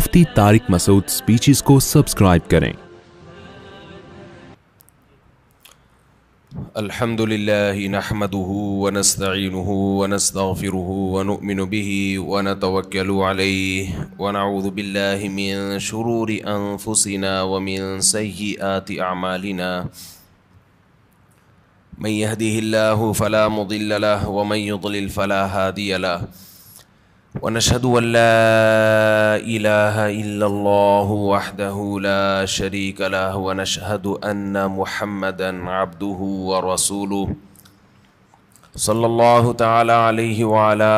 مفتی طارق مسعود speeches کو subscribe کریں۔ الحمد لله نحمده ونستعينه ونستغفره ونؤمن به ونتوكل عليه ونعوذ بالله من شرور أنفسنا ومن سيئات أعمالنا من يهده الله فلا مضل له ومن يضلل فلا هادي له ونشهد أن لا إله إلا الله وحده لا شريك له ونشهد أن محمدا عبده ورسوله صلى الله تعالى عليه وعلى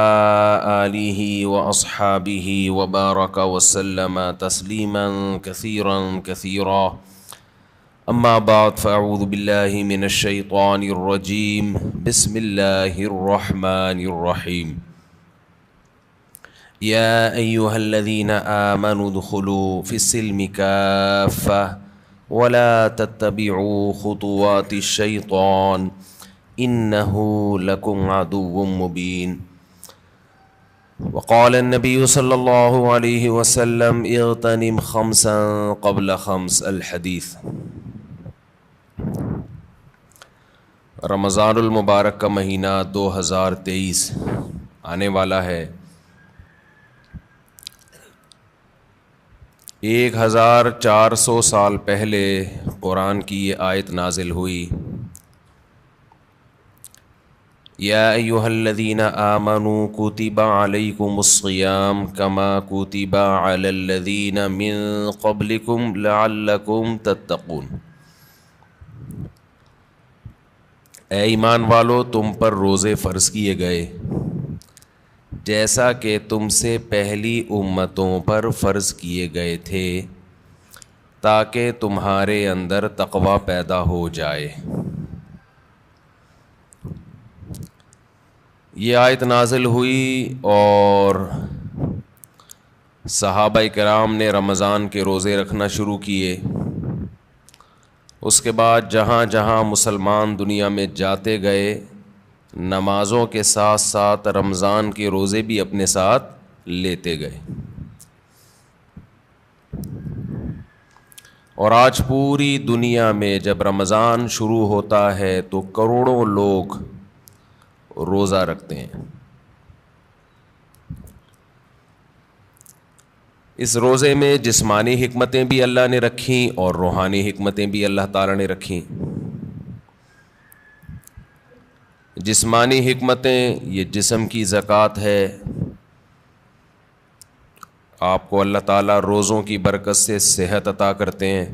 آله وأصحابه وبارك وسلم تسليما كثيرا كثيرا أما بعد فأعوذ بالله من الشيطان الرجيم بسم الله الرحمن الرحيم يا أيها الذين آمنوا ادخلوا في السلم كافة ولا تتبعوا خطوات الشيطان إنه لكم عدو مبين وقال النبي صلى الله عليه وسلم اغتنم خمسا قبل خمس الحديث۔ رمضان المبارک کا مہینہ 2023 آنے والا ہے۔ 1400 سال پہلے قرآن کی یہ آیت نازل ہوئی، یا ایھا الذین آمنوا کتب علیکم الصیام کما کتب علی الذین من قبلکم لعلکم تتقون۔ اے ایمان والو، تم پر روزے فرض کیے گئے جیسا کہ تم سے پہلی امتوں پر فرض کیے گئے تھے تاکہ تمہارے اندر تقوی پیدا ہو جائے۔ یہ آیت نازل ہوئی اور صحابہ کرام نے رمضان کے روزے رکھنا شروع کیے۔ اس کے بعد جہاں جہاں مسلمان دنیا میں جاتے گئے، نمازوں کے ساتھ ساتھ رمضان کے روزے بھی اپنے ساتھ لیتے گئے، اور آج پوری دنیا میں جب رمضان شروع ہوتا ہے تو کروڑوں لوگ روزہ رکھتے ہیں۔ اس روزے میں جسمانی حکمتیں بھی اللہ نے رکھیں اور روحانی حکمتیں بھی اللہ تعالیٰ نے رکھیں۔ جسمانی حکمتیں، یہ جسم کی زکوٰۃ ہے، آپ کو اللہ تعالیٰ روزوں کی برکت سے صحت عطا کرتے ہیں،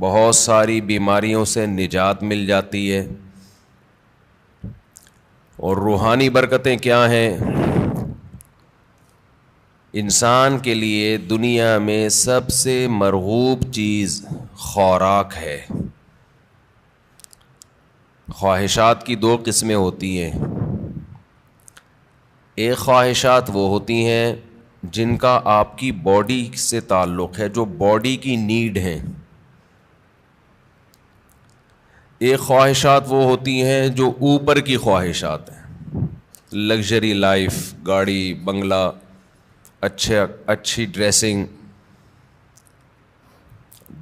بہت ساری بیماریوں سے نجات مل جاتی ہے۔ اور روحانی برکتیں کیا ہیں؟ انسان کے لیے دنیا میں سب سے مرغوب چیز خوراک ہے۔ خواہشات کی 2 قسمیں ہوتی ہیں۔ ایک خواہشات وہ ہوتی ہیں جن کا آپ کی باڈی سے تعلق ہے، جو باڈی کی نیڈ ہیں۔ ایک خواہشات وہ ہوتی ہیں جو اوپر کی خواہشات ہیں، لگژری لائف، گاڑی، بنگلہ، اچھی ڈریسنگ،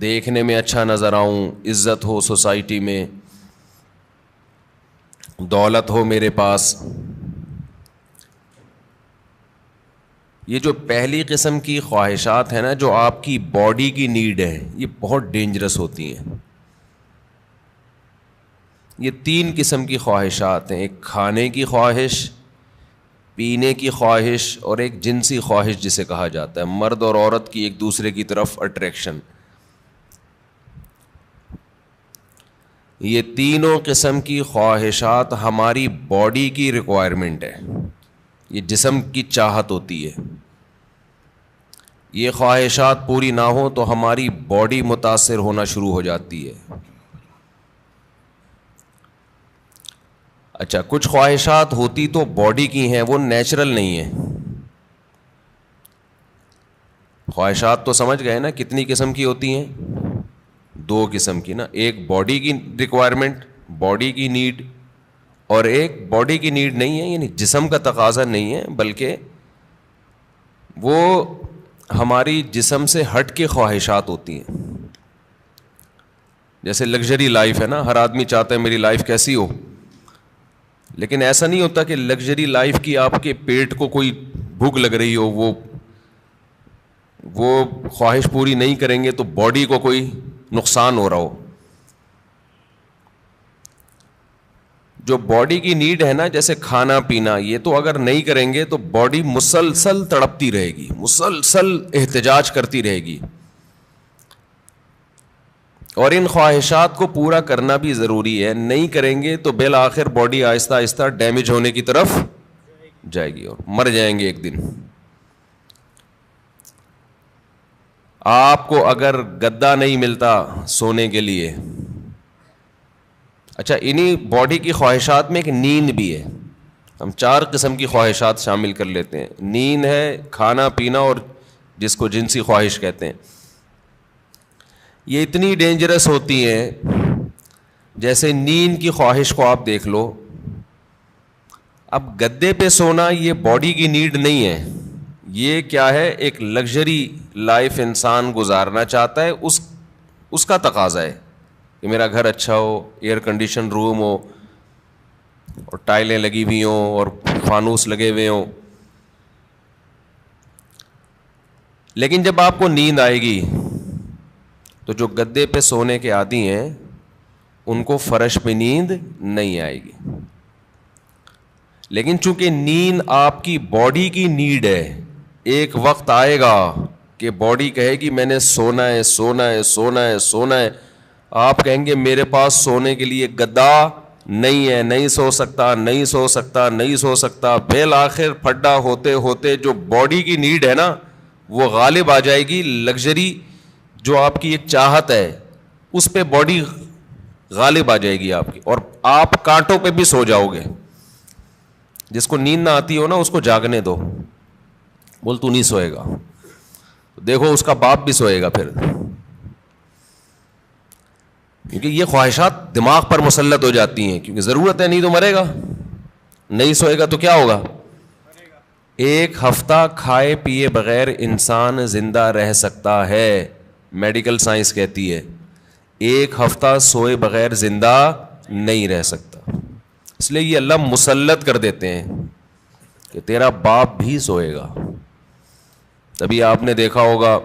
دیکھنے میں اچھا نظر آؤں، عزت ہو سوسائٹی میں، دولت ہو میرے پاس۔ یہ جو پہلی قسم کی خواہشات ہیں نا، جو آپ کی باڈی کی نیڈ ہے، یہ بہت ڈینجرس ہوتی ہیں۔ یہ 3 قسم کی خواہشات ہیں، ایک کھانے کی خواہش، پینے کی خواہش، اور ایک جنسی خواہش جسے کہا جاتا ہے، مرد اور عورت کی ایک دوسرے کی طرف اٹریکشن۔ یہ تینوں قسم کی خواہشات ہماری باڈی کی ریکوائرمنٹ ہے، یہ جسم کی چاہت ہوتی ہے۔ یہ خواہشات پوری نہ ہو تو ہماری باڈی متاثر ہونا شروع ہو جاتی ہے۔ اچھا، کچھ خواہشات ہوتی تو باڈی کی ہیں، وہ نیچرل نہیں ہیں۔ خواہشات تو سمجھ گئے نا کتنی قسم کی ہوتی ہیں؟ 2 قسم کی نا، ایک باڈی کی ریکوائرمنٹ، باڈی کی نیڈ، اور ایک باڈی کی نیڈ نہیں ہے، یعنی جسم کا تقاضا نہیں ہے، بلکہ وہ ہماری جسم سے ہٹ کے خواہشات ہوتی ہیں. جیسے لگژری لائف ہے نا, ہر آدمی چاہتا ہے میری لائف کیسی ہو, لیکن ایسا نہیں ہوتا کہ لگژری لائف کی آپ کے پیٹ کو کوئی بھوک لگ رہی ہو, وہ خواہش پوری نہیں کریں گے تو باڈی کو کوئی نقصان ہو رہا ہو. جو باڈی کی نیڈ ہے نا, جیسے کھانا پینا, یہ تو اگر نہیں کریں گے تو باڈی مسلسل تڑپتی رہے گی, مسلسل احتجاج کرتی رہے گی. اور ان خواہشات کو پورا کرنا بھی ضروری ہے, نہیں کریں گے تو بالآخر باڈی آہستہ آہستہ ڈیمیج ہونے کی طرف جائے گی اور مر جائیں گے ایک دن. آپ کو اگر گدا نہیں ملتا سونے کے لیے, اچھا انہی باڈی کی خواہشات میں ایک نیند بھی ہے. ہم 4 قسم کی خواہشات شامل کر لیتے ہیں. نیند ہے, کھانا پینا, اور جس کو جنسی خواہش کہتے ہیں. یہ اتنی ڈینجرس ہوتی ہیں. جیسے نیند کی خواہش کو آپ دیکھ لو, اب گدے پہ سونا یہ باڈی کی نیڈ نہیں ہے, یہ کیا ہے, ایک لگژری لائف انسان گزارنا چاہتا ہے, اس کا تقاضا ہے کہ میرا گھر اچھا ہو, ایئر کنڈیشن روم ہو, اور ٹائلیں لگی ہوئی ہوں, اور فانوس لگے ہوئے ہوں. لیکن جب آپ کو نیند آئے گی تو جو گدے پہ سونے کے عادی ہیں ان کو فرش پہ نیند نہیں آئے گی. لیکن چونکہ نیند آپ کی باڈی کی نیڈ ہے, ایک وقت آئے گا کہ باڈی کہے گی میں نے سونا ہے, سونا ہے, سونا ہے, سونا ہے. آپ کہیں گے میرے پاس سونے کے لیے گدا نہیں ہے, نہیں سو سکتا, نہیں سو سکتا, نہیں سو سکتا. بالآخر پھڈا ہوتے ہوتے جو باڈی کی نیڈ ہے نا وہ غالب آ جائے گی. لگژری جو آپ کی ایک چاہت ہے اس پہ باڈی غالب آ جائے گی آپ کی, اور آپ کانٹوں پہ بھی سو جاؤ گے. جس کو نیند نہ آتی ہو نا اس کو جاگنے دو, بول تو نہیں سوئے گا, دیکھو اس کا باپ بھی سوئے گا پھر. کیونکہ یہ خواہشات دماغ پر مسلط ہو جاتی ہیں, کیونکہ ضرورت ہے, نہیں تو مرے گا. نہیں سوئے گا تو کیا ہوگا, ایک ہفتہ کھائے پیے بغیر انسان زندہ رہ سکتا ہے, میڈیکل سائنس کہتی ہے. 1 ہفتہ سوئے بغیر زندہ نہیں رہ سکتا. اس لیے یہ اللہ مسلط کر دیتے ہیں کہ تیرا باپ بھی سوئے گا. تبھی آپ نے دیکھا ہوگا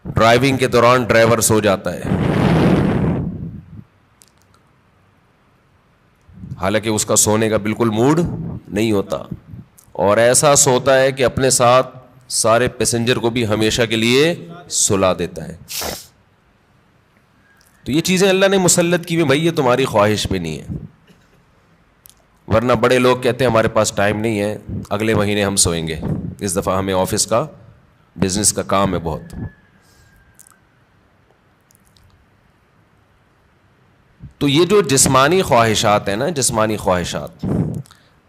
ڈرائیونگ کے دوران ڈرائیور سو جاتا ہے, حالانکہ اس کا سونے کا بالکل موڈ نہیں ہوتا, اور ایسا سوتا ہے کہ اپنے ساتھ سارے پیسنجر کو بھی ہمیشہ کے لیے سلا دیتا ہے. تو یہ چیزیں اللہ نے مسلط کی ہوئی, بھائی یہ تمہاری خواہش پہ نہیں ہے. ورنہ بڑے لوگ کہتے ہیں ہمارے پاس ٹائم نہیں ہے, اگلے مہینے ہم سوئیں گے, اس دفعہ ہمیں آفس کا بزنس کا کام ہے بہت. تو یہ جو جسمانی خواہشات ہیں نا, جسمانی خواہشات,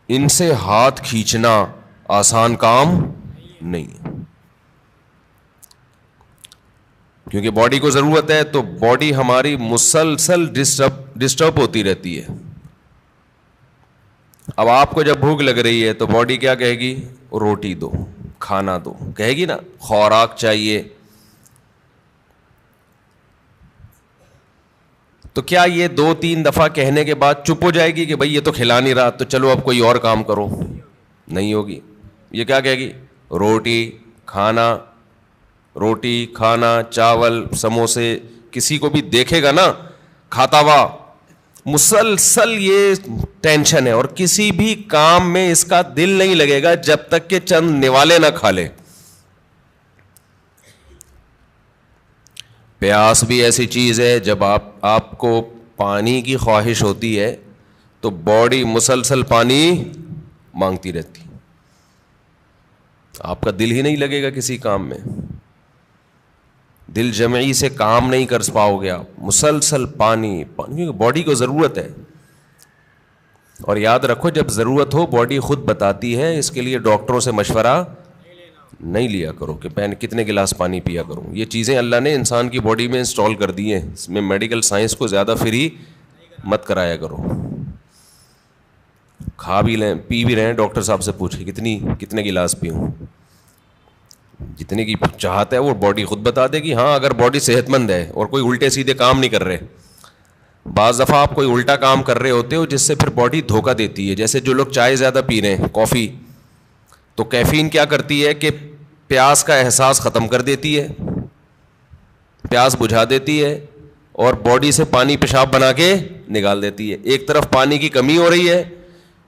ان سے ہاتھ کھینچنا آسان کام نہیں ہے, کیونکہ باڈی کو ضرورت ہے. تو باڈی ہماری مسلسل ڈسٹرب ہوتی رہتی ہے. اب آپ کو جب بھوک لگ رہی ہے تو باڈی کیا کہے گی, روٹی دو, کھانا دو, کہے گی نا, خوراک چاہیے. تو کیا یہ 2-3 دفعہ کہنے کے بعد چپ ہو جائے گی کہ بھائی یہ تو کھلا نہیں رہا تو چلو اب کوئی اور کام کرو؟ نہیں ہوگی. یہ کیا کہے گی, روٹی کھانا, روٹی کھانا, چاول, سموسے. کسی کو بھی دیکھے گا نا کھاتا ہوا, مسلسل یہ ٹینشن ہے, اور کسی بھی کام میں اس کا دل نہیں لگے گا جب تک کہ چند نوالے نہ کھا لے. پیاس بھی ایسی چیز ہے, جب آپ کو پانی کی خواہش ہوتی ہے تو باڈی مسلسل پانی مانگتی رہتی, آپ کا دل ہی نہیں لگے گا کسی کام میں, دل جمعی سے کام نہیں کر پاؤ گے آپ, مسلسل پانی پانی, باڈی کو ضرورت ہے. اور یاد رکھو جب ضرورت ہو باڈی خود بتاتی ہے, اس کے لیے ڈاکٹروں سے مشورہ نہیں لیا کرو کہ میں کتنے گلاس پانی پیا کروں. یہ چیزیں اللہ نے انسان کی باڈی میں انسٹال کر دی ہیں, اس میں میڈیکل سائنس کو زیادہ فری مت کرایا کرو. کھا بھی لیں پی بھی رہے ہیں, ڈاکٹر صاحب سے پوچھیں کتنے گلاس پیوں, جتنے کی چاہت ہے وہ باڈی خود بتا دے گی. ہاں اگر باڈی صحت مند ہے اور کوئی الٹے سیدھے کام نہیں کر رہے. بعض دفعہ آپ کوئی الٹا کام کر رہے ہوتے ہو جس سے پھر باڈی دھوکہ دیتی ہے. جیسے جو لوگ چائے زیادہ پی رہے ہیں, کافی, تو کیفین کیا کرتی ہے کہ پیاس کا احساس ختم کر دیتی ہے, پیاس بجھا دیتی ہے اور باڈی سے پانی پیشاب بنا کے نکال دیتی ہے. ایک طرف پانی کی کمی ہو رہی ہے,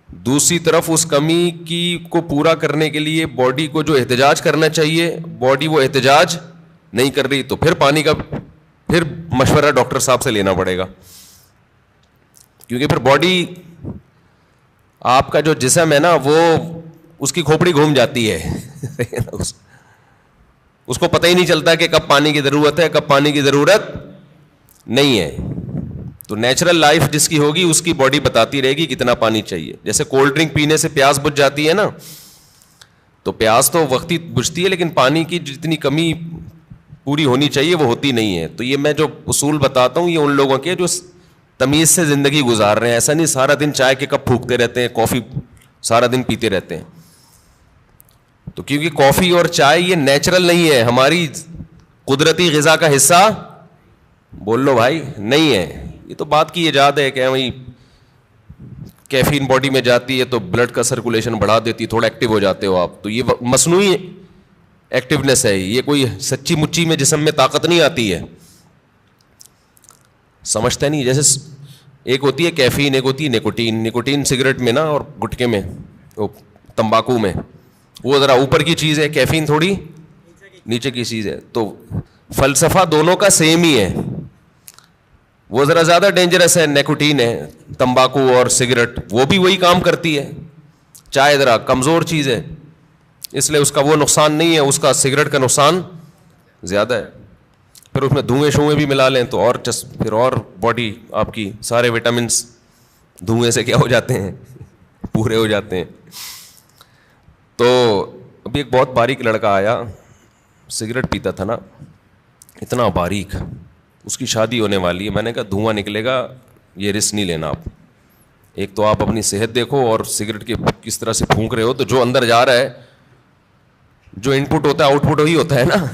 دوسری طرف اس کمی کی کو پورا کرنے کے لیے باڈی کو جو احتجاج کرنا چاہیے باڈی وہ احتجاج نہیں کر رہی, تو پھر پانی کا پھر مشورہ ڈاکٹر صاحب سے لینا پڑے گا, کیونکہ پھر باڈی آپ کا جو جسم ہے نا وہ اس کی کھوپڑی گھوم جاتی ہے اس کو پتہ ہی نہیں چلتا کہ کب پانی کی ضرورت ہے کب پانی کی ضرورت نہیں ہے. تو نیچرل لائف جس کی ہوگی اس کی باڈی بتاتی رہے گی کتنا پانی چاہیے. جیسے کولڈ ڈرنک پینے سے پیاس بجھ جاتی ہے نا, تو پیاس تو وقتی بجھتی ہے لیکن پانی کی جتنی کمی پوری ہونی چاہیے وہ ہوتی نہیں ہے. تو یہ میں جو اصول بتاتا ہوں یہ ان لوگوں کے جو تمیز سے زندگی گزار رہے ہیں. ایسا نہیں سارا دن چائے کے کپ پھونکتے رہتے ہیں, کافی سارا دن پیتے رہتے ہیں. تو کیونکہ کافی اور چائے یہ نیچرل نہیں ہے, ہماری قدرتی غذا کا حصہ بول لو بھائی نہیں ہے. یہ تو بات کی ایجاد ہے کہ بھائی کیفین باڈی میں جاتی ہے تو بلڈ کا سرکولیشن بڑھا دیتی ہے, تھوڑا ایکٹیو ہو جاتے ہو آپ. تو یہ مصنوعی ایکٹیونیس ہے, یہ کوئی سچی مچی میں جسم میں طاقت نہیں آتی ہے. سمجھتے نہیں. جیسے ایک ہوتی ہے کیفین, ایک ہوتی ہے نکوٹین. نکوٹین سگریٹ میں نا اور گٹکے میں, تمباکو میں, وہ ذرا اوپر کی چیز ہے, کیفین تھوڑی نیچے کی چیز ہے. تو فلسفہ دونوں کا سیم ہی ہے. وہ ذرا زیادہ ڈینجرس ہے نکوٹین ہے, تمباکو اور سگریٹ وہ بھی وہی کام کرتی ہے. چائے ذرا کمزور چیز ہے اس لیے اس کا وہ نقصان نہیں ہے, اس کا سگریٹ کا نقصان زیادہ ہے. پھر اس میں دھوئیں شوئیں بھی ملا لیں تو اور پھر اور باڈی آپ کی سارے وٹامنس دھوئیں سے کیا ہو جاتے ہیں, پورے ہو جاتے ہیں. تو ابھی ایک بہت باریک لڑکا آیا, سگریٹ پیتا تھا نا, اتنا باریک, اس کی شادی ہونے والی ہے. میں نے کہا دھواں نکلے گا, یہ رسک نہیں لینا آپ. ایک تو آپ اپنی صحت دیکھو اور سگریٹ کے کس طرح سے پھونک رہے ہو, تو جو اندر جا رہا ہے, جو ان پٹ ہوتا ہے آؤٹ پٹ وہی ہوتا ہے نا.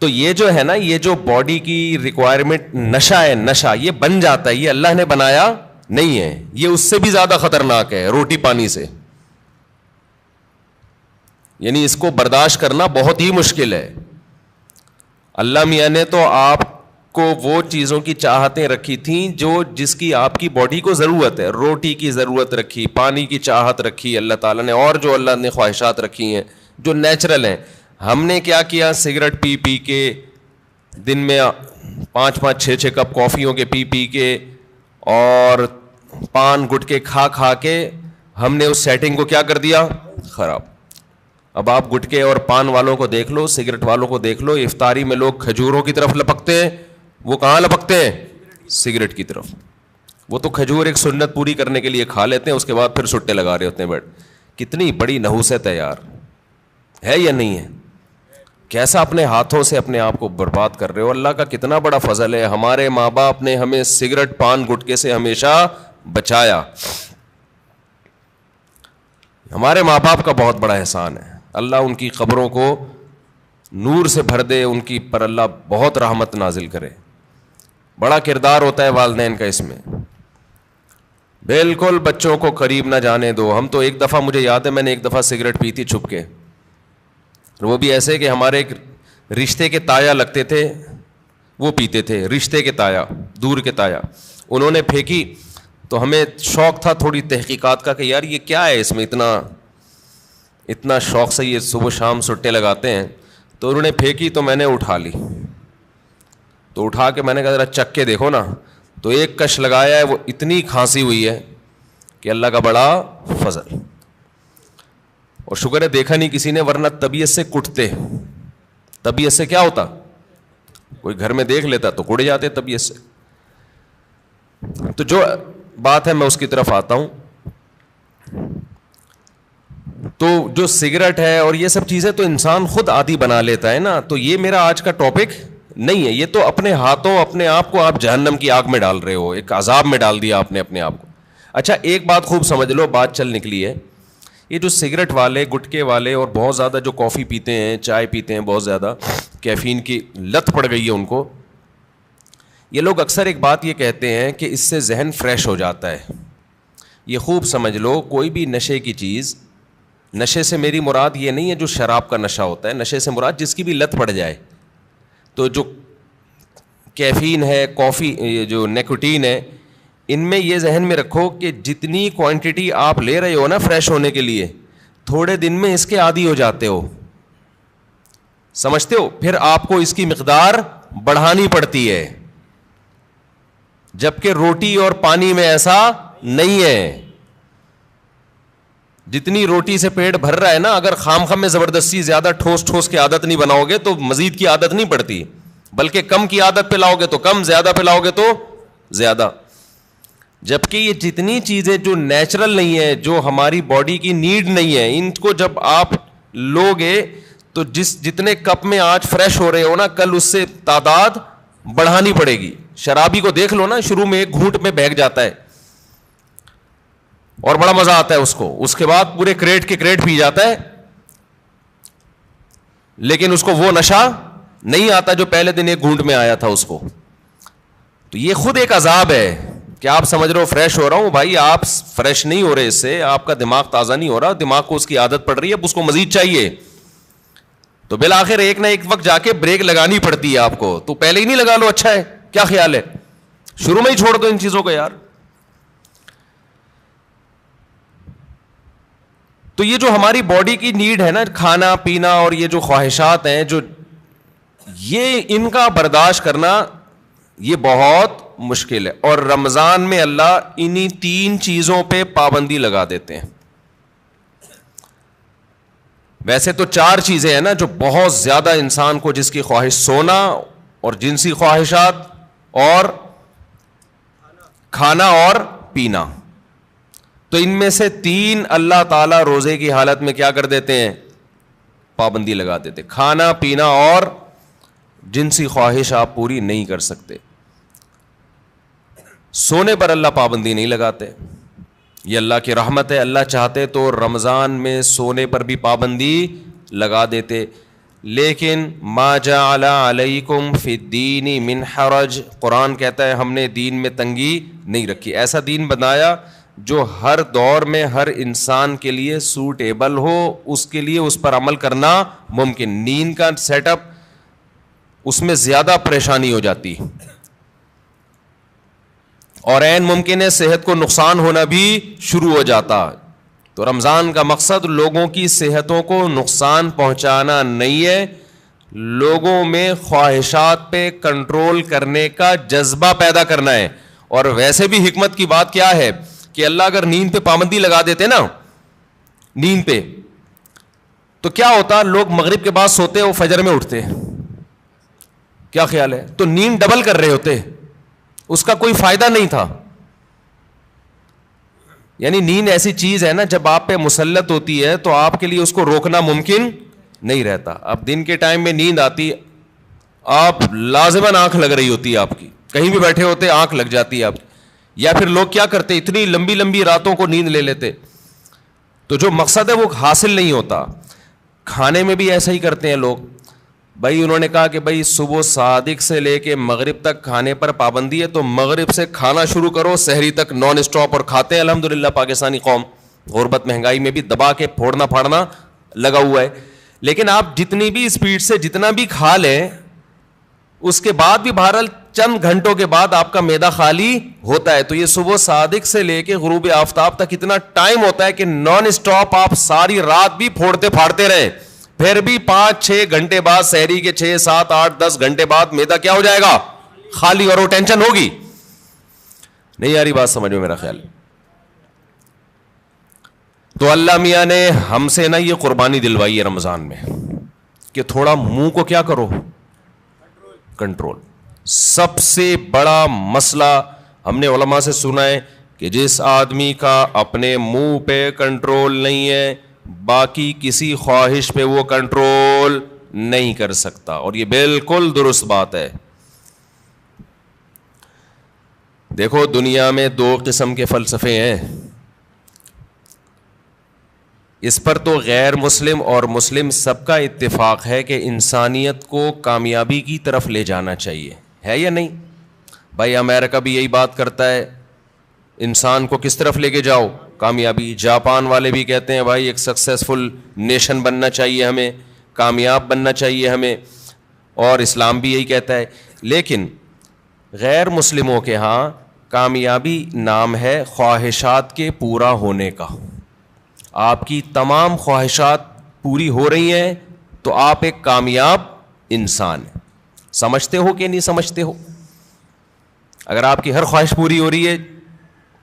تو یہ جو ہے نا, یہ جو باڈی کی ریکوائرمنٹ نشہ ہے, نشہ یہ بن جاتا ہے, یہ اللہ نے بنایا نہیں ہے. یہ اس سے بھی زیادہ خطرناک ہے روٹی پانی سے. یعنی اس کو برداشت کرنا بہت ہی مشکل ہے. اللہ میاں نے تو آپ کو وہ چیزوں کی چاہتیں رکھی تھیں جو جس کی آپ کی باڈی کو ضرورت ہے. روٹی کی ضرورت رکھی, پانی کی چاہت رکھی اللہ تعالیٰ نے, اور جو اللہ نے خواہشات رکھی ہیں جو نیچرل ہیں. ہم نے کیا کیا, سگریٹ پی پی کے دن میں 5-6 کپ کافیوں کے پی پی کے اور پان گٹکے کھا کھا کے ہم نے اس سیٹنگ کو کیا کر دیا, خراب. اب آپ گٹکے اور پان والوں کو دیکھ لو, سگریٹ والوں کو دیکھ لو, افطاری میں لوگ کھجوروں کی طرف لپکتے ہیں, وہ کہاں لپکتے ہیں, سگریٹ کی طرف. وہ تو کھجور ایک سنت پوری کرنے کے لیے کھا لیتے ہیں, اس کے بعد پھر سٹے لگا رہے ہوتے ہیں بیٹھ. کتنی بڑی نحوست ہے یار, ہے یا نہیں ہے؟ کیسا اپنے ہاتھوں سے اپنے آپ کو برباد کر رہے ہو. اللہ کا کتنا بڑا فضل ہے, ہمارے ماں باپ نے ہمیں سگریٹ پان گٹکے سے ہمیشہ بچایا. ہمارے ماں باپ کا بہت بڑا احسان ہے. اللہ ان کی قبروں کو نور سے بھر دے, ان کی پر اللہ بہت رحمت نازل کرے. بڑا کردار ہوتا ہے والدین کا اس میں. بالکل بچوں کو قریب نہ جانے دو. ہم تو ایک دفعہ, مجھے یاد ہے میں نے ایک دفعہ سگریٹ پی تھی چھپ کے, وہ بھی ایسے کہ ہمارے ایک رشتے کے تایا لگتے تھے, وہ پیتے تھے, رشتے کے تایا, دور کے تایا. انہوں نے پھینکی تو ہمیں شوق تھا تھوڑی تحقیقات کا کہ یار یہ کیا ہے, اس میں اتنا شوق سے یہ صبح شام سٹے لگاتے ہیں. تو انہوں نے پھینکی تو میں نے اٹھا لی, تو اٹھا کے میں نے کہا ذرا چکھ کے دیکھو نا. تو ایک کش لگایا ہے, وہ اتنی کھانسی ہوئی ہے کہ اللہ کا بڑا فضل, اور شکر ہے دیکھا نہیں کسی نے, ورنہ طبیعت سے کٹتے. طبیعت سے کیا ہوتا, کوئی گھر میں دیکھ لیتا تو کٹ جاتے طبیعت سے. تو جو بات ہے میں اس کی طرف آتا ہوں. تو جو سگریٹ ہے اور یہ سب چیزیں تو انسان خود عادی بنا لیتا ہے نا. تو یہ میرا آج کا ٹاپک نہیں ہے, یہ تو اپنے ہاتھوں اپنے آپ کو آپ جہنم کی آگ میں ڈال رہے ہو, ایک عذاب میں ڈال دیا آپ نے اپنے آپ کو. اچھا ایک بات خوب سمجھ لو, بات چل نکلی ہے, یہ جو سگریٹ والے, گٹکے والے اور بہت زیادہ جو کافی پیتے ہیں, چائے پیتے ہیں, بہت زیادہ کیفین کی لت پڑ گئی ہے ان کو, یہ لوگ اکثر ایک بات یہ کہتے ہیں کہ اس سے ذہن فریش ہو جاتا ہے. یہ خوب سمجھ لو, کوئی بھی نشے کی چیز, نشے سے میری مراد یہ نہیں ہے جو شراب کا نشہ ہوتا ہے, نشے سے مراد جس کی بھی لت پڑ جائے. تو جو کیفین ہے, کافی, یہ جو نیکوٹین ہے, ان میں یہ ذہن میں رکھو کہ جتنی کوانٹٹی آپ لے رہے ہو نا فریش ہونے کے لیے, تھوڑے دن میں اس کے عادی ہو جاتے ہو, سمجھتے ہو, پھر آپ کو اس کی مقدار بڑھانی پڑتی ہے, جبکہ روٹی اور پانی میں ایسا نہیں ہے. جتنی روٹی سے پیٹ بھر رہا ہے نا, اگر خام خام میں زبردستی زیادہ ٹھوس ٹھوس کی عادت نہیں بناؤ گے تو مزید کی عادت نہیں پڑتی, بلکہ کم کی عادت پہ لاؤ گے تو کم, زیادہ پہ لاؤ گے تو زیادہ. جبکہ یہ جتنی چیزیں جو نیچرل نہیں ہے, جو ہماری باڈی کی نیڈ نہیں ہے, ان کو جب آپ لو گے تو جتنے کپ میں آج فریش ہو رہے ہو نا, کل اس سے تعداد بڑھانی پڑے گی. شرابی کو دیکھ لو نا, شروع میں ایک گھونٹ میں بہک جاتا ہے اور بڑا مزہ آتا ہے اس کو, اس کے بعد پورے کریٹ کے کریٹ پی جاتا ہے, لیکن اس کو وہ نشہ نہیں آتا جو پہلے دن ایک گھونٹ میں آیا تھا اس کو. تو یہ خود ایک عذاب ہے کہ آپ سمجھ رہے ہو فریش ہو رہا ہوں, بھائی آپ فریش نہیں ہو رہے, اس سے آپ کا دماغ تازہ نہیں ہو رہا, دماغ کو اس کی عادت پڑ رہی ہے, اب اس کو مزید چاہیے. تو بالآخر ایک نہ ایک وقت جا کے بریک لگانی پڑتی ہے آپ کو. تو پہلے ہی نہیں لگا لو, اچھا ہے, کیا خیال ہے, شروع میں ہی چھوڑ دو ان چیزوں کو یار. تو یہ جو ہماری باڈی کی نیڈ ہے نا, کھانا پینا اور یہ جو خواہشات ہیں, جو یہ ان کا برداشت کرنا یہ بہت مشکل ہے. اور رمضان میں اللہ انہی 3 چیزوں پہ پابندی لگا دیتے ہیں. ویسے تو 4 چیزیں ہیں نا جو بہت زیادہ انسان کو, جس کی خواہش سونا اور جنسی خواہشات اور کھانا اور پینا, تو ان میں سے 3 اللہ تعالیٰ روزے کی حالت میں کیا کر دیتے ہیں, پابندی لگا دیتے. کھانا پینا اور جنسی خواہش آپ پوری نہیں کر سکتے. سونے پر اللہ پابندی نہیں لگاتے, یہ اللہ کی رحمت ہے. اللہ چاہتے تو رمضان میں سونے پر بھی پابندی لگا دیتے, لیکن ما جعل علیکم فی الدین من حرج, قرآن کہتا ہے ہم نے دین میں تنگی نہیں رکھی. ایسا دین بنایا جو ہر دور میں ہر انسان کے لیے سوٹیبل ہو, اس کے لیے اس پر عمل کرنا ممکن. نیند کا سیٹ اپ, اس میں زیادہ پریشانی ہو جاتی اور عین ممکن ہے صحت کو نقصان ہونا بھی شروع ہو جاتا. تو رمضان کا مقصد لوگوں کی صحتوں کو نقصان پہنچانا نہیں ہے, لوگوں میں خواہشات پہ کنٹرول کرنے کا جذبہ پیدا کرنا ہے. اور ویسے بھی حکمت کی بات کیا ہے کہ اللہ اگر نیند پہ پابندی لگا دیتے نا, نیند پہ, تو کیا ہوتا, لوگ مغرب کے بعد سوتے وہ فجر میں اٹھتے, کیا خیال ہے, تو نیند ڈبل کر رہے ہوتے, اس کا کوئی فائدہ نہیں تھا. یعنی نیند ایسی چیز ہے نا جب آپ پہ مسلط ہوتی ہے تو آپ کے لیے اس کو روکنا ممکن نہیں رہتا. اب دن کے ٹائم میں نیند آتی, آپ لازماً آنکھ لگ رہی ہوتی ہے آپ کی, کہیں بھی بیٹھے ہوتے آنکھ لگ جاتی ہے آپ کی. یا پھر لوگ کیا کرتے, اتنی لمبی لمبی راتوں کو نیند لے لیتے, تو جو مقصد ہے وہ حاصل نہیں ہوتا. کھانے میں بھی ایسا ہی کرتے ہیں لوگ. بھائی انہوں نے کہا کہ بھائی صبح صادق سے لے کے مغرب تک کھانے پر پابندی ہے, تو مغرب سے کھانا شروع کرو, سحری تک نان اسٹاپ, اور کھاتے ہیں الحمدللہ. پاکستانی قوم غربت مہنگائی میں بھی دبا کے پھوڑنا پھاڑنا لگا ہوا ہے. لیکن آپ جتنی بھی اسپیڈ سے جتنا بھی کھا لیں, اس کے بعد بھی بہرحال چند گھنٹوں کے بعد آپ کا معدہ خالی ہوتا ہے. تو یہ صبح صادق سے لے کے غروب آفتاب تک اتنا ٹائم ہوتا ہے کہ نان اسٹاپ آپ ساری رات بھی پھوڑتے پھاڑتے رہیں, پھر بھی 5-6 گھنٹے بعد, سحری کے 6, 7, 8, 10 گھنٹے بعد معدہ کیا ہو جائے گا, خالی, اور وہ ٹینشن ہوگی. نہیں یاری بات سمجھ میں میرا خیال. تو اللہ میاں نے ہم سے نا یہ قربانی دلوائی ہے رمضان میں کہ تھوڑا منہ کو کیا کرو, کنٹرول. سب سے بڑا مسئلہ ہم نے علماء سے سنا ہے کہ جس آدمی کا اپنے منہ پہ کنٹرول نہیں ہے, باقی کسی خواہش پہ وہ کنٹرول نہیں کر سکتا. اور یہ بالکل درست بات ہے. دیکھو دنیا میں 2 قسم کے فلسفے ہیں. اس پر تو غیر مسلم اور مسلم سب کا اتفاق ہے کہ انسانیت کو کامیابی کی طرف لے جانا چاہیے, ہے یا نہیں؟ بھائی امریکہ بھی یہی بات کرتا ہے, انسان کو کس طرف لے کے جاؤ, کامیابی. جاپان والے بھی کہتے ہیں بھائی ایک سکسیسفل نیشن بننا چاہیے ہمیں, کامیاب بننا چاہیے ہمیں, اور اسلام بھی یہی کہتا ہے. لیکن غیر مسلموں کے ہاں کامیابی نام ہے خواہشات کے پورا ہونے کا. آپ کی تمام خواہشات پوری ہو رہی ہیں تو آپ ایک کامیاب انسان ہیں. سمجھتے ہو کہ نہیں سمجھتے ہو؟ اگر آپ کی ہر خواہش پوری ہو رہی ہے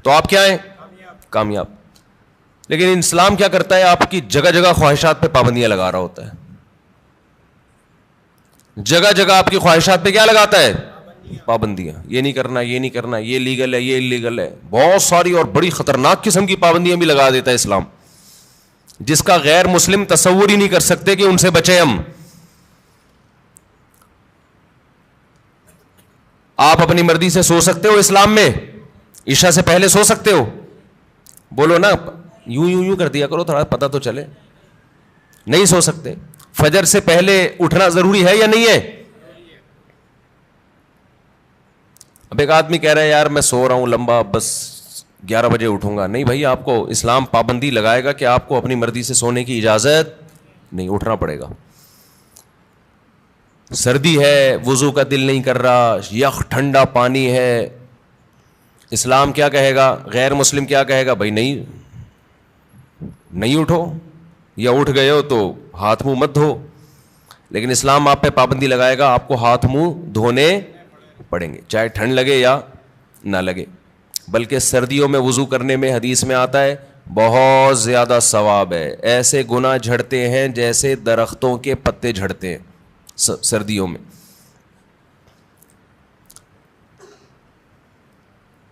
تو آپ کیا ہیں؟ کامیاب. لیکن اسلام کیا کرتا ہے؟ آپ کی جگہ جگہ خواہشات پہ پابندیاں لگا رہا ہوتا ہے. جگہ جگہ آپ کی خواہشات پہ کیا لگاتا ہے؟ پابندیاں. یہ نہیں کرنا, یہ نہیں کرنا, یہ لیگل ہے, یہ انلیگل ہے. بہت ساری اور بڑی خطرناک قسم کی پابندیاں بھی لگا دیتا ہے اسلام, جس کا غیر مسلم تصور ہی نہیں کر سکتے کہ ان سے بچے ہم. آپ اپنی مرضی سے سو سکتے ہو اسلام میں؟ عشاء سے پہلے سو سکتے ہو؟ بولو نا, یوں کر دیا کرو تھوڑا پتہ تو چلے. نہیں سو سکتے. فجر سے پہلے اٹھنا ضروری ہے یا نہیں ہے؟ اب ایک آدمی کہہ رہا ہے یار میں سو رہا ہوں لمبا, بس 11 بجے اٹھوں گا. نہیں بھائی, آپ کو اسلام پابندی لگائے گا کہ آپ کو اپنی مرضی سے سونے کی اجازت نہیں, اٹھنا پڑے گا. سردی ہے, وضو کا دل نہیں کر رہا, یخ ٹھنڈا پانی ہے, اسلام کیا کہے گا؟ غیر مسلم کیا کہے گا؟ بھائی نہیں اٹھو, یا اٹھ گئے ہو تو ہاتھ منہ مت دھو. لیکن اسلام آپ پہ پابندی لگائے گا, آپ کو ہاتھ منہ دھونے پڑیں گے چاہے ٹھنڈ لگے یا نہ لگے. بلکہ سردیوں میں وضو کرنے میں حدیث میں آتا ہے بہت زیادہ ثواب ہے. ایسے گناہ جھڑتے ہیں جیسے درختوں کے پتے جھڑتے ہیں سردیوں میں.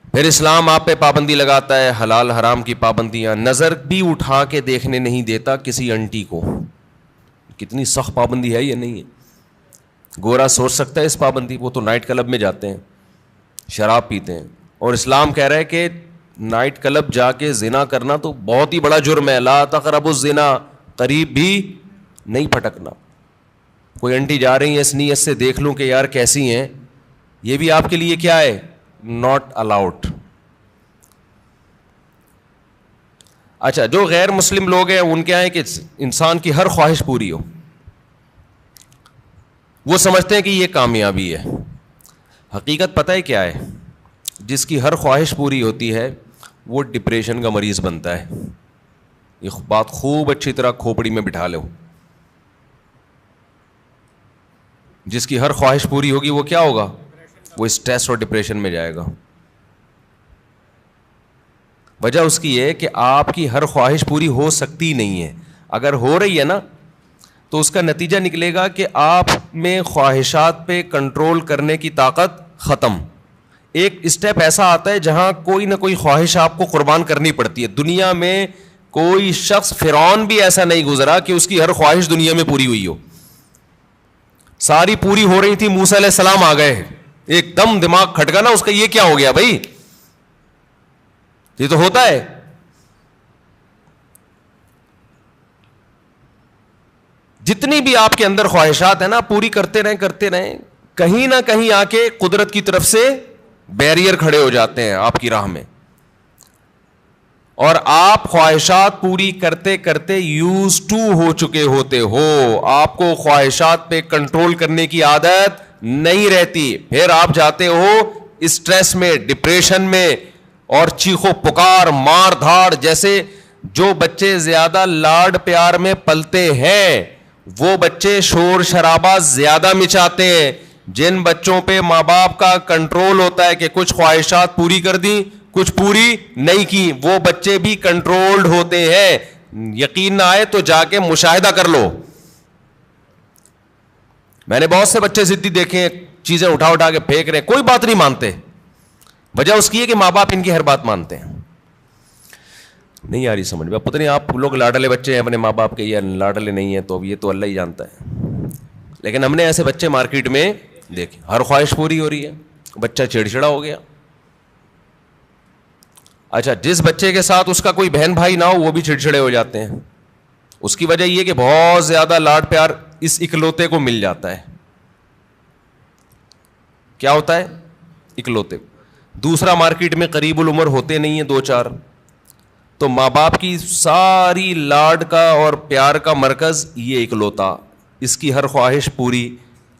پھر اسلام آپ پہ پابندی لگاتا ہے حلال حرام کی پابندیاں. نظر بھی اٹھا کے دیکھنے نہیں دیتا کسی انٹی کو. کتنی سخت پابندی ہے یہ نہیں ہے. گورا سوچ سکتا ہے اس پابندی, وہ تو نائٹ کلب میں جاتے ہیں, شراب پیتے ہیں, اور اسلام کہہ رہا ہے کہ نائٹ کلب جا کے زنا کرنا تو بہت ہی بڑا جرم ہے. لا تقربوا الزنا, قریب بھی نہیں پھٹکنا. کوئی انٹی جا رہی ہیں اس نیت سے دیکھ لوں کہ یار کیسی ہیں, یہ بھی آپ کے لیے کیا ہے؟ Not allowed. اچھا, جو غیر مسلم لوگ ہیں ان کیا ہے کہ انسان کی ہر خواہش پوری ہو. وہ سمجھتے ہیں کہ یہ کامیابی ہے. حقیقت پتہ ہے کیا ہے؟ جس کی ہر خواہش پوری ہوتی ہے وہ ڈپریشن کا مریض بنتا ہے. یہ بات خوب اچھی طرح کھوپڑی میں بٹھا لو. جس کی ہر خواہش پوری ہوگی وہ کیا ہوگا؟ وہ اسٹریس اور ڈپریشن میں جائے گا. وجہ اس کی ہے کہ آپ کی ہر خواہش پوری ہو سکتی نہیں ہے. اگر ہو رہی ہے نا تو اس کا نتیجہ نکلے گا کہ آپ میں خواہشات پہ کنٹرول کرنے کی طاقت ختم. ایک اسٹیپ ایسا آتا ہے جہاں کوئی نہ کوئی خواہش آپ کو قربان کرنی پڑتی ہے. دنیا میں کوئی شخص فرعون بھی ایسا نہیں گزرا کہ اس کی ہر خواہش دنیا میں پوری ہوئی ہو. ساری پوری ہو رہی تھی, موسیٰ علیہ السلام آ گئے, ایک دم دماغ کھٹکا نا اس کا, یہ کیا ہو گیا بھائی؟ یہ تو ہوتا ہے. جتنی بھی آپ کے اندر خواہشات ہیں نا, پوری کرتے رہیں, کہیں نہ کہیں آ کے قدرت کی طرف سے بیریئر کھڑے ہو جاتے ہیں آپ کی راہ میں, اور آپ خواہشات پوری کرتے کرتے یوز ٹو ہو چکے ہوتے ہو. آپ کو خواہشات پہ کنٹرول کرنے کی عادت نہیں رہتی. پھر آپ جاتے ہو اسٹریس میں, ڈپریشن میں, اور چیخو پکار, مار دھاڑ. جیسے جو بچے زیادہ لاڈ پیار میں پلتے ہیں وہ بچے شور شرابہ زیادہ مچاتے ہیں. جن بچوں پہ ماں باپ کا کنٹرول ہوتا ہے کہ کچھ خواہشات پوری کر دیں, کچھ پوری نہیں کی, وہ بچے بھی کنٹرولڈ ہوتے ہیں. یقین نہ آئے تو جا کے مشاہدہ کر لو. میں نے بہت سے بچے ضدی دیکھے, چیزیں اٹھا کے پھینک رہے, کوئی بات نہیں مانتے. وجہ اس کی ہے کہ ماں باپ ان کی ہر بات مانتے ہیں. نہیں آ رہی سمجھ میں؟ پتہ نہیں آپ لوگ لاڈلے بچے ہیں اپنے ماں باپ کے یا لاڈلے نہیں ہیں, تو یہ تو اللہ ہی جانتا ہے. لیکن ہم نے ایسے بچے مارکیٹ میں دیکھے, ہر خواہش پوری ہو رہی ہے, بچہ چڑچڑا ہو گیا. اچھا, جس بچے کے ساتھ اس کا کوئی بہن بھائی نہ ہو وہ بھی چڑچڑے ہو جاتے ہیں. اس کی وجہ یہ کہ بہت زیادہ لاڈ پیار اس اکلوتے کو مل جاتا ہے. کیا ہوتا ہے؟ اکلوتے. دوسرا مارکیٹ میں قریب العمر ہوتے نہیں ہیں 2-4, تو ماں باپ کی ساری لاڈ کا اور پیار کا مرکز یہ اکلوتا, اس کی ہر خواہش پوری.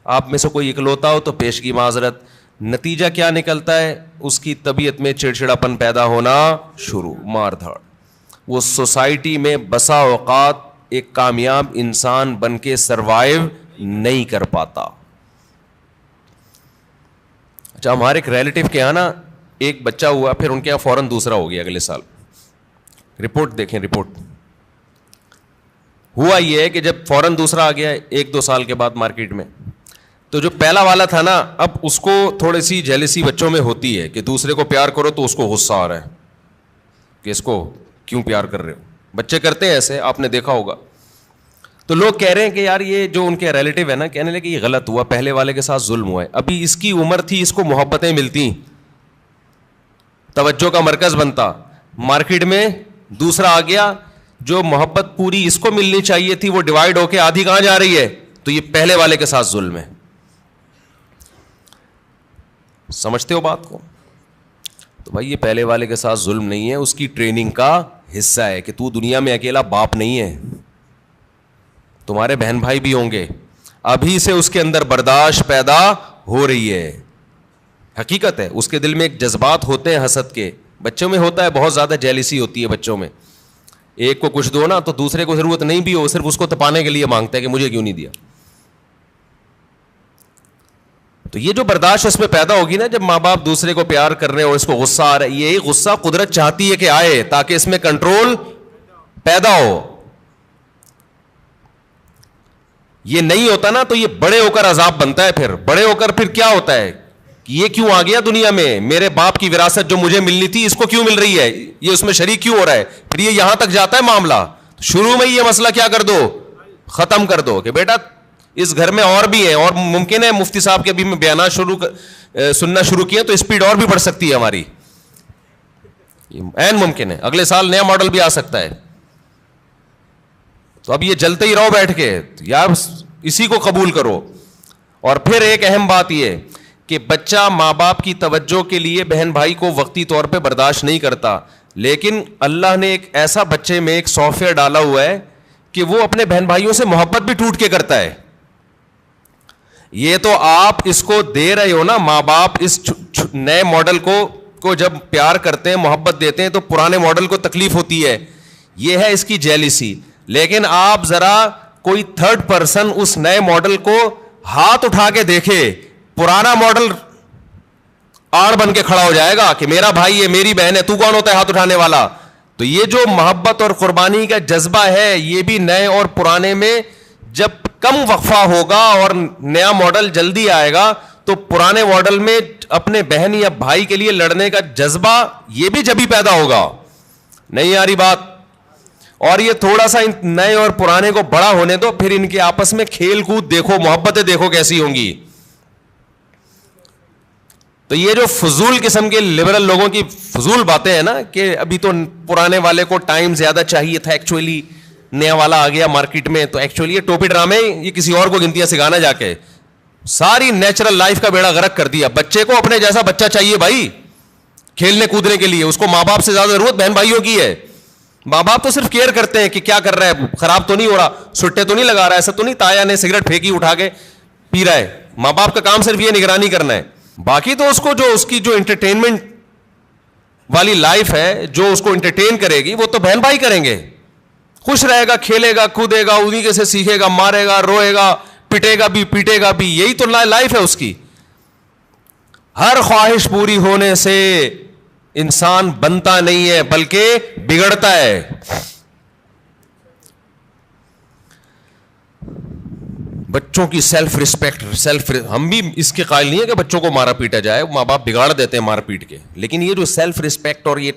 آپ میں سے کوئی اکلوتا ہو تو پیش کی معذرت. نتیجہ کیا نکلتا ہے؟ اس کی طبیعت میں چڑچڑاپن پیدا ہونا شروع, مار دھاڑ. وہ سوسائٹی میں بسا اوقات ایک کامیاب انسان بن کے سروائیو نہیں کر پاتا. اچھا, ہمارے ایک ریلیٹیو کے یہاں نا ایک بچہ ہوا, پھر ان کے یہاں فوراً دوسرا ہو گیا اگلے سال. رپورٹ دیکھیں, رپورٹ. ہوا یہ ہے کہ جب فوراً دوسرا آ گیا 1-2 سال کے بعد مارکیٹ میں, تو جو پہلا والا تھا نا, اب اس کو تھوڑی سی جیلسی بچوں میں ہوتی ہے کہ دوسرے کو پیار کرو تو اس کو غصہ آ رہا ہے کہ اس کو کیوں پیار کر رہے ہو. بچے کرتے ہیں ایسے, آپ نے دیکھا ہوگا. تو لوگ کہہ رہے ہیں کہ یار یہ جو ان کے ریلیٹیو ہے نا, کہنے لگے کہ یہ غلط ہوا, پہلے والے کے ساتھ ظلم ہوا ہے. ابھی اس کی عمر تھی, اس کو محبتیں ملتی, توجہ کا مرکز بنتا. مارکیٹ میں دوسرا آ گیا, جو محبت پوری اس کو ملنی چاہیے تھی وہ ڈیوائڈ ہو کے آدھی کہاں جا رہی ہے, تو یہ پہلے والے کے ساتھ ظلم ہے. سمجھتے ہو بات کو؟ تو بھائی یہ پہلے والے کے ساتھ ظلم نہیں ہے, اس کی ٹریننگ کا حصہ ہے کہ تو دنیا میں اکیلا باپ نہیں ہے, تمہارے بہن بھائی بھی ہوں گے. ابھی سے اس کے اندر برداشت پیدا ہو رہی ہے. حقیقت ہے, اس کے دل میں ایک جذبات ہوتے ہیں حسد کے. بچوں میں ہوتا ہے, بہت زیادہ جیلسی ہوتی ہے بچوں میں. ایک کو کچھ دو نا تو دوسرے کو ضرورت نہیں بھی ہو, صرف اس کو تپانے کے لیے مانگتا ہے کہ مجھے کیوں نہیں دیا. تو یہ جو برداشت اس میں پیدا ہوگی نا, جب ماں باپ دوسرے کو پیار کر رہے ہیں اور اس کو غصہ آ رہا ہے, یہی غصہ قدرت چاہتی ہے کہ آئے تاکہ اس میں کنٹرول پیدا ہو. یہ نہیں ہوتا نا تو یہ بڑے ہو کر عذاب بنتا ہے. پھر بڑے ہو کر پھر کیا ہوتا ہے کہ یہ کیوں آ گیا دنیا میں, میرے باپ کی وراثت جو مجھے ملنی تھی اس کو کیوں مل رہی ہے, یہ اس میں شریک کیوں ہو رہا ہے. پھر یہ یہاں تک جاتا ہے معاملہ. شروع میں یہ مسئلہ کیا کر دو, ختم کر دو کہ بیٹا اس گھر میں اور بھی ہیں, اور ممکن ہے مفتی صاحب کے بھی میں بیانات سننا شروع کیے تو اسپیڈ اور بھی بڑھ سکتی ہے ہماری, عین ممکن ہے. اگلے سال نیا ماڈل بھی آ سکتا ہے. تو اب یہ جلتے ہی رہو بیٹھ کے, یار اسی کو قبول کرو. اور پھر ایک اہم بات یہ کہ بچہ ماں باپ کی توجہ کے لیے بہن بھائی کو وقتی طور پہ برداشت نہیں کرتا, لیکن اللہ نے ایک ایسا بچے میں ایک سافٹ ویئر ڈالا ہوا ہے کہ وہ اپنے بہن بھائیوں سے محبت بھی ٹوٹ کے کرتا ہے. یہ تو آپ اس کو دے رہے ہو نا, ماں باپ اس نئے ماڈل کو جب پیار کرتے ہیں محبت دیتے ہیں تو پرانے ماڈل کو تکلیف ہوتی ہے, یہ ہے اس کی جیلسی. لیکن آپ ذرا کوئی تھرڈ پرسن اس نئے ماڈل کو ہاتھ اٹھا کے دیکھے, پرانا ماڈل آڑ بن کے کھڑا ہو جائے گا کہ میرا بھائی ہے, میری بہن ہے, تو کون ہوتا ہے ہاتھ اٹھانے والا. تو یہ جو محبت اور قربانی کا جذبہ ہے, یہ بھی نئے اور پرانے میں جب کم وقفہ ہوگا اور نیا ماڈل جلدی آئے گا تو پرانے ماڈل میں اپنے بہن یا بھائی کے لیے لڑنے کا جذبہ یہ بھی جبھی پیدا ہوگا. نہیں آ رہی بات؟ اور یہ تھوڑا سا نئے اور پرانے کو بڑا ہونے دو, پھر ان کے آپس میں کھیل کود دیکھو, محبتیں دیکھو کیسی ہوں گی. تو یہ جو فضول قسم کے لبرل لوگوں کی فضول باتیں ہیں نا کہ ابھی تو پرانے والے کو ٹائم زیادہ چاہیے تھا, ایکچولی نیا والا آ گیا مارکیٹ میں, تو ایکچولی یہ ٹوپی ڈرامے یہ کسی اور کو گنتیاں سکھانا جا کے ساری نیچرل لائف کا بیڑا غرق کر دیا. بچے کو اپنے جیسا بچہ چاہیے بھائی کھیلنے کودنے کے لیے, اس کو ماں باپ سے زیادہ ضرورت بہن بھائیوں کی ہے. ماں باپ تو صرف کیئر کرتے ہیں کہ کیا کر رہا ہے, خراب تو نہیں ہو رہا, سٹے تو نہیں لگا رہا, ایسا تو نہیں تایا نے سگریٹ پھینکی اٹھا کے پی رہا ہے. ماں باپ کا کام صرف یہ نگرانی کرنا ہے. باقی تو اس کو جو اس کی جو انٹرٹینمنٹ والی لائف ہے, جو اس کو انٹرٹین کرے گی وہ تو بہن بھائی کریں گے. خوش رہے گا, کھیلے گا, کودے گا, انہیں کے سے سیکھے گا, مارے گا, روئے گا, پٹے گا بھی, پیٹے گا بھی, یہی تو لائف ہے اس کی. ہر خواہش پوری ہونے سے انسان بنتا نہیں ہے بلکہ بگڑتا ہے. بچوں کی سیلف رسپیکٹ, ہم بھی اس کے قائل نہیں ہے کہ بچوں کو مارا پیٹا جائے, ماں باپ بگاڑ دیتے ہیں مار پیٹ کے, لیکن یہ جو سیلف رسپیکٹ اور یہ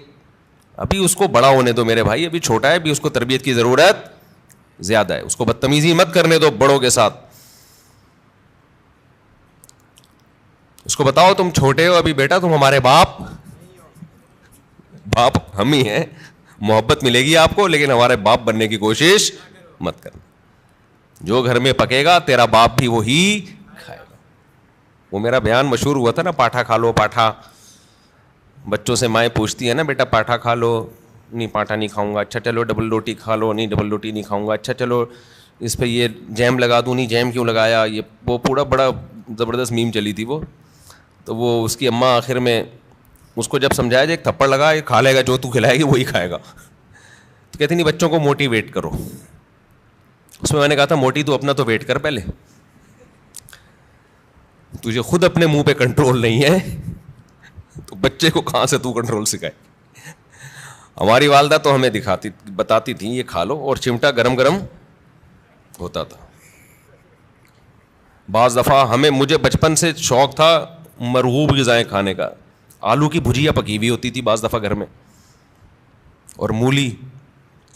ابھی اس کو بڑا ہونے دو میرے بھائی, ابھی چھوٹا ہے, ابھی اس کو تربیت کی ضرورت زیادہ ہے. اس کو بدتمیزی مت کرنے دو بڑوں کے ساتھ. اس کو بتاؤ تم چھوٹے ہو ابھی بیٹا, تم ہمارے باپ باپ ہم ہی ہیں. محبت ملے گی آپ کو, لیکن ہمارے باپ بننے کی کوشش مت کرنا. جو گھر میں پکے گا تیرا باپ بھی وہی کھائے گا. وہ میرا بیان مشہور ہوا تھا نا, پاٹھا کھا لو پاٹھا. بچوں سے مائیں پوچھتی ہے نا, بیٹا پاٹھا کھا لو, نہیں پاٹھا نہیں کھاؤں گا. اچھا چلو ڈبل روٹی کھا لو, نہیں ڈبل روٹی نہیں کھاؤں گا. اچھا چلو اس پہ یہ جیم لگا دوں, نہیں جیم کیوں لگایا. یہ وہ پورا بڑا زبردست میم چلی تھی وہ. تو وہ اس کی اماں آخر میں اس کو جب سمجھایا جائے ایک تھپڑ لگا, یہ کھا لے گا, جو تو کھلائے گی وہی کھائے گا. تو کہتی نہیں بچوں کو موٹیویٹ کرو. اس میں نے کہا تھا موٹی تو اپنا تو ویٹ کر پہلے, تجھے خود اپنے منہ پہ کنٹرول نہیں ہے تو بچے کو کہاں سے تو کنٹرول سکھائے. ہماری والدہ تو ہمیں بتاتی تھی یہ کھا لو, اور چمٹا گرم گرم ہوتا تھا. بعض دفعہ مجھے بچپن سے شوق تھا مرغوب غذائیں کھانے کا. آلو کی بھجیا پکی ہوئی ہوتی تھی بعض دفعہ گھر میں, اور مولی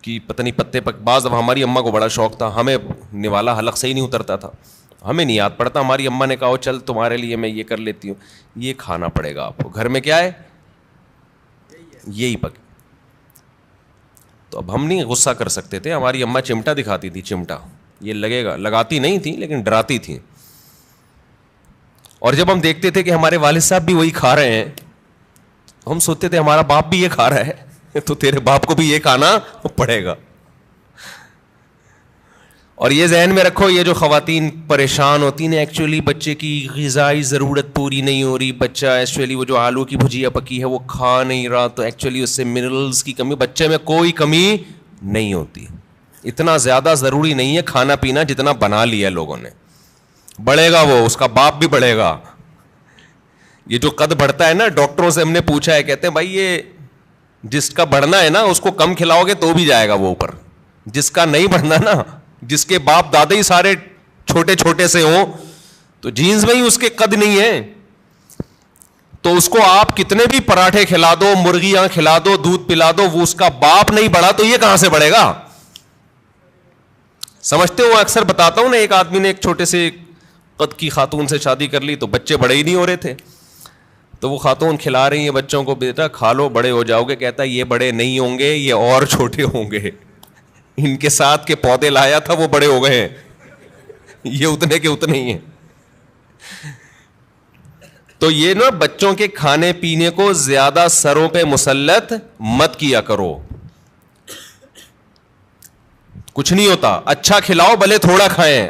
کی پتہ نہیں پتے بعض دفعہ ہماری اماں کو بڑا شوق تھا. ہمیں نوالا حلق سے ہی نہیں اترتا تھا, ہمیں نہیں یاد پڑتا. ہماری اماں نے کہا چل تمہارے لیے میں یہ کر لیتی ہوں, یہ کھانا پڑے گا آپ کو. گھر میں کیا ہے, یہی پک. تو اب ہم نہیں غصہ کر سکتے تھے. ہماری اماں چمٹا دکھاتی تھی, چمٹا یہ لگے گا, لگاتی نہیں تھی لیکن ڈراتی تھی. اور جب ہم دیکھتے تھے کہ ہمارے والد صاحب بھی وہی کھا رہے ہیں, ہم سوچتے تھے ہمارا باپ بھی یہ کھا رہا ہے تو تیرے باپ کو بھی یہ کھانا پڑے گا. اور یہ ذہن میں رکھو, یہ جو خواتین پریشان ہوتی ہیں ایکچولی بچے کی غذائی ضرورت پوری نہیں ہو رہی. بچہ ایکچولی وہ جو آلو کی بھجیا پکی ہے وہ کھا نہیں رہا, تو ایکچولی اس سے منرلز کی کمی. بچے میں کوئی کمی نہیں ہوتی. اتنا زیادہ ضروری نہیں ہے کھانا پینا جتنا بنا لیا لوگوں نے. بڑھے گا وہ, اس کا باپ بھی بڑھے گا. یہ جو قد بڑھتا ہے نا, ڈاکٹروں سے ہم نے پوچھا ہے, کہتے ہیں بھائی یہ جس کا بڑھنا ہے نا اس کو کم کھلاؤ گے تو بھی جائے گا وہ اوپر. جس کا نہیں بڑھنا نا, جس کے باپ دادا ہی سارے چھوٹے چھوٹے سے ہوں, تو جینز میں ہی اس کے قد نہیں ہے, تو اس کو آپ کتنے بھی پراٹھے کھلا دو, مرغیاں کھلا دو, دودھ پلا دو, وہ اس کا باپ نہیں بڑھا تو یہ کہاں سے بڑھے گا. سمجھتے ہو, اکثر بتاتا ہوں نا, ایک آدمی نے ایک چھوٹے سے قد کی خاتون سے شادی کر لی تو بچے بڑے ہی نہیں ہو رہے تھے. تو وہ خاتون کھلا رہی ہیں بچوں کو, بیٹا کھا لو بڑے ہو جاؤ گے. کہتا ہے یہ بڑے نہیں ہوں گے, یہ اور چھوٹے ہوں گے. ان کے ساتھ کے پودے لایا تھا وہ بڑے ہو گئے ہیں, یہ اتنے کے اتنے ہی ہیں. تو یہ نا بچوں کے کھانے پینے کو زیادہ سروں پہ مسلط مت کیا کرو. کچھ نہیں ہوتا, اچھا کھلاؤ بھلے تھوڑا کھائیں.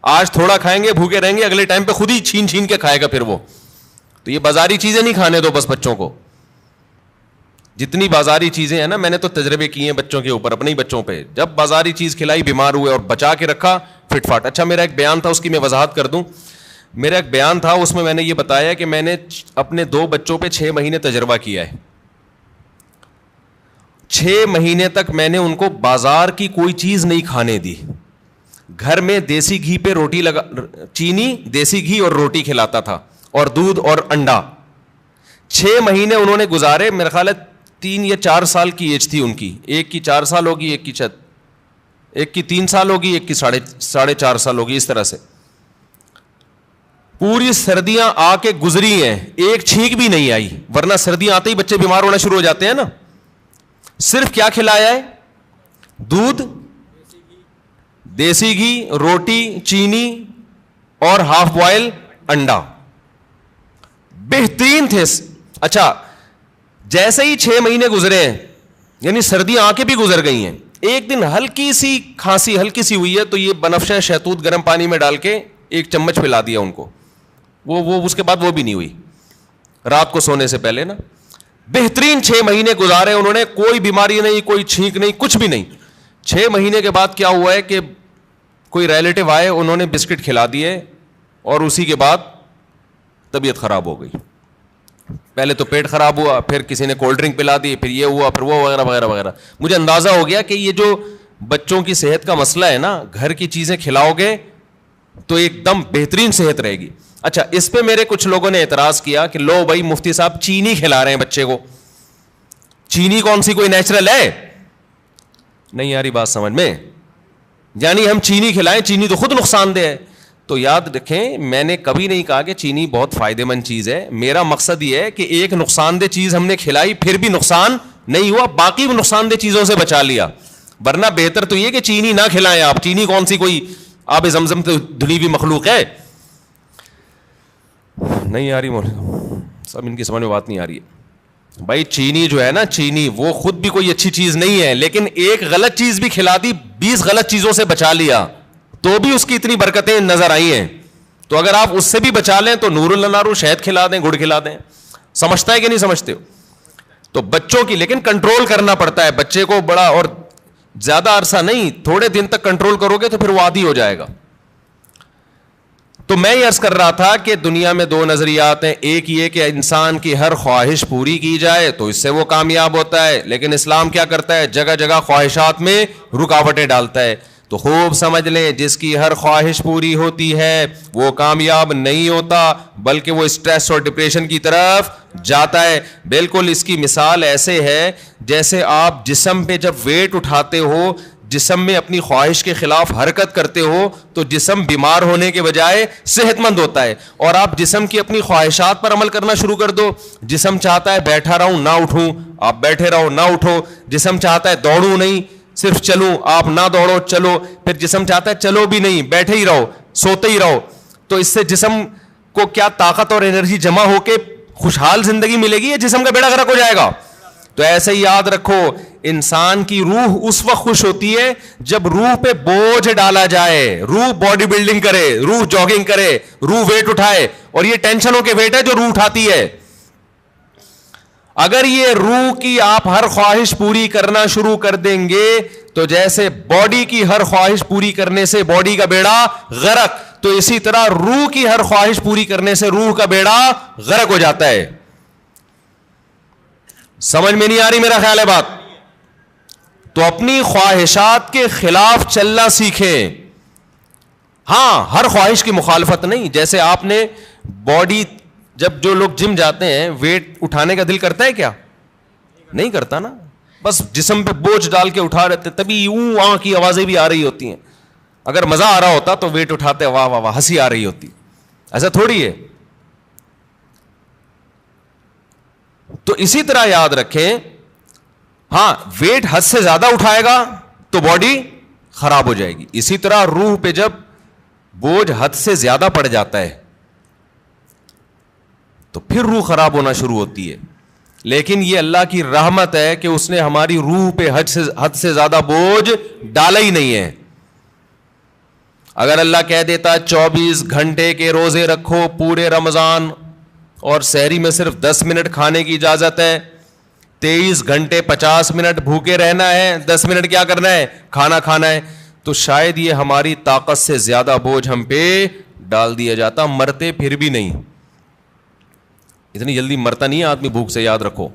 آج تھوڑا کھائیں گے بھوکے رہیں گے, اگلے ٹائم پہ خود ہی چھین چھین کے کھائے گا پھر وہ. تو یہ بازاری چیزیں نہیں کھانے دو بس بچوں کو. جتنی بازاری چیزیں ہیں نا, میں نے تو تجربے کیے ہیں بچوں کے اوپر, اپنے ہی بچوں پہ. جب بازاری چیز کھلائی بیمار ہوئے, اور بچا کے رکھا فٹ فاٹ. اچھا میرا ایک بیان تھا, اس کی میں وضاحت کر دوں. میرا ایک بیان تھا, اس میں نے یہ بتایا کہ میں نے اپنے 2 بچوں پہ 6 مہینے تجربہ کیا ہے. 6 مہینے تک میں نے ان کو بازار کی کوئی چیز نہیں کھانے دی. گھر میں دیسی گھی پہ روٹی چینی, دیسی گھی اور روٹی کھلاتا تھا, اور دودھ اور انڈا. 6 مہینے انہوں نے گزارے. میرا خیال ہے 3 یا 4 سال کی ایج تھی ان کی. ایک کی 4 سال ہوگی, ایک کی 3 سال ہوگی, ایک کی 4.5 سال ہوگی. اس طرح سے پوری سردیاں آ کے گزری ہیں, ایک چھینک بھی نہیں آئی. ورنہ سردیاں آتے ہی بچے بیمار ہونا شروع ہو جاتے ہیں نا. صرف کیا کھلایا ہے, دودھ, دیسی گھی, روٹی, چینی اور ہاف بوائل انڈا. بہترین تھے. اچھا جیسے ہی 6 مہینے گزرے ہیں, یعنی سردیاں آ کے بھی گزر گئی ہیں, ایک دن ہلکی سی کھانسی ہلکی سی ہوئی ہے, تو یہ بنفشہ شہتوت گرم پانی میں ڈال کے 1 چمچ پلا دیا ان کو. وہ اس کے بعد وہ بھی نہیں ہوئی رات کو سونے سے پہلے نا. بہترین 6 مہینے گزارے انہوں نے, کوئی بیماری نہیں, کوئی چھینک نہیں, کچھ بھی نہیں. 6 مہینے کے بعد کیا ہوا ہے کہ کوئی ریلیٹو آئے, انہوں نے بسکٹ کھلا دیے, اور اسی کے بعد طبیعت خراب ہو گئی. پہلے تو پیٹ خراب ہوا, پھر کسی نے کولڈ ڈرنک پلا دی, پھر یہ ہوا, پھر وہ وغیرہ وغیرہ وغیرہ. مجھے اندازہ ہو گیا کہ یہ جو بچوں کی صحت کا مسئلہ ہے نا, گھر کی چیزیں کھلاؤ گے تو ایک دم بہترین صحت رہے گی. اچھا اس پہ میرے کچھ لوگوں نے اعتراض کیا کہ لو بھائی مفتی صاحب چینی کھلا رہے ہیں بچے کو. چینی کون سی کوئی نیچرل ہے؟ نہیں یاری بات سمجھ میں, یعنی ہم چینی کھلائیں, چینی تو خود نقصان دہ ہے. تو یاد رکھیں, میں نے کبھی نہیں کہا کہ چینی بہت فائدہ مند چیز ہے. میرا مقصد یہ ہے کہ ایک نقصان دہ چیز ہم نے کھلائی پھر بھی نقصان نہیں ہوا, باقی نقصان دہ چیزوں سے بچا لیا. ورنہ بہتر تو یہ کہ چینی نہ کھلائیں آپ. چینی کون سی کوئی آب زمزم تو دھلی ہوئی مخلوق ہے. نہیں آ رہی مولانا سب, ان کی سمجھ میں بات نہیں آ رہی ہے. بھائی چینی جو ہے نا, چینی وہ خود بھی کوئی اچھی چیز نہیں ہے, لیکن ایک غلط چیز بھی کھلا دی, 20 غلط چیزوں سے بچا لیا, تو بھی اس کی اتنی برکتیں نظر آئی ہیں. تو اگر آپ اس سے بھی بچا لیں تو نور اللہ نارو, شہد کھلا دیں, گڑ کھلا دیں. سمجھتا ہے کہ نہیں سمجھتے ہو؟ تو بچوں کی لیکن کنٹرول کرنا پڑتا ہے. بچے کو بڑا اور زیادہ عرصہ نہیں, تھوڑے دن تک کنٹرول کرو گے تو پھر وہ عادی ہو جائے گا. تو میں یہ عرض کر رہا تھا کہ دنیا میں 2 نظریات ہیں. ایک یہ کہ انسان کی ہر خواہش پوری کی جائے تو اس سے وہ کامیاب ہوتا ہے, لیکن اسلام کیا کرتا ہے, جگہ جگہ خواہشات میں رکاوٹیں ڈالتا ہے. تو خوب سمجھ لیں, جس کی ہر خواہش پوری ہوتی ہے وہ کامیاب نہیں ہوتا, بلکہ وہ اسٹریس اور ڈپریشن کی طرف جاتا ہے. بالکل اس کی مثال ایسے ہے جیسے آپ جسم پہ جب ویٹ اٹھاتے ہو, جسم میں اپنی خواہش کے خلاف حرکت کرتے ہو تو جسم بیمار ہونے کے بجائے صحت مند ہوتا ہے. اور آپ جسم کی اپنی خواہشات پر عمل کرنا شروع کر دو, جسم چاہتا ہے بیٹھا رہوں نہ اٹھوں, آپ بیٹھے رہو نہ اٹھو. جسم چاہتا ہے دوڑوں نہیں صرف چلوں, آپ نہ دوڑو چلو. پھر جسم چاہتا ہے چلو بھی نہیں, بیٹھے ہی رہو, سوتے ہی رہو. تو اس سے جسم کو کیا طاقت اور انرجی جمع ہو کے خوشحال زندگی ملے گی, یا جسم کا بیڑا غرق ہو جائے گا؟ تو ایسے ہی یاد رکھو, انسان کی روح اس وقت خوش ہوتی ہے جب روح پہ بوجھ ڈالا جائے, روح باڈی بلڈنگ کرے, روح جاگنگ کرے, روح ویٹ اٹھائے. اور یہ ٹینشنوں کے ویٹ ہے جو روح اٹھاتی ہے. اگر یہ روح کی آپ ہر خواہش پوری کرنا شروع کر دیں گے تو جیسے باڈی کی ہر خواہش پوری کرنے سے باڈی کا بیڑا غرق, تو اسی طرح روح کی ہر خواہش پوری کرنے سے روح کا بیڑا غرق ہو جاتا ہے. سمجھ میں نہیں آ رہی میرا خیال ہے بات؟ تو اپنی خواہشات کے خلاف چلنا سیکھیں. ہاں, ہر خواہش کی مخالفت نہیں. جیسے آپ نے باڈی, جب جو لوگ جم جاتے ہیں ویٹ اٹھانے کا دل کرتا ہے کیا؟ نہیں کرتا نا, بس جسم پہ بوجھ ڈال کے اٹھا رہتے, تبھی اوں کی آوازیں بھی آ رہی ہوتی ہیں. اگر مزہ آ رہا ہوتا تو ویٹ اٹھاتے واہ واہ واہ ہنسی آ رہی ہوتی. ایسا تھوڑی ہے. تو اسی طرح یاد رکھیں, ہاں ویٹ حد سے زیادہ اٹھائے گا تو باڈی خراب ہو جائے گی. اسی طرح روح پہ جب بوجھ حد سے زیادہ پڑ جاتا ہے تو پھر روح خراب ہونا شروع ہوتی ہے. لیکن یہ اللہ کی رحمت ہے کہ اس نے ہماری روح پہ حد سے زیادہ بوجھ ڈالا ہی نہیں ہے. اگر اللہ کہہ دیتا 24 گھنٹے کے روزے رکھو پورے رمضان, اور سحری میں صرف 10 منٹ کھانے کی اجازت ہے, 23 گھنٹے 50 منٹ بھوکے رہنا ہے, 10 منٹ کیا کرنا ہے, کھانا کھانا ہے, تو شاید یہ ہماری طاقت سے زیادہ بوجھ ہم پہ ڈال دیا جاتا. مرتے پھر بھی نہیں, اتنی جلدی مرتا نہیں ہے آدمی بھوک سے, یاد رکھو.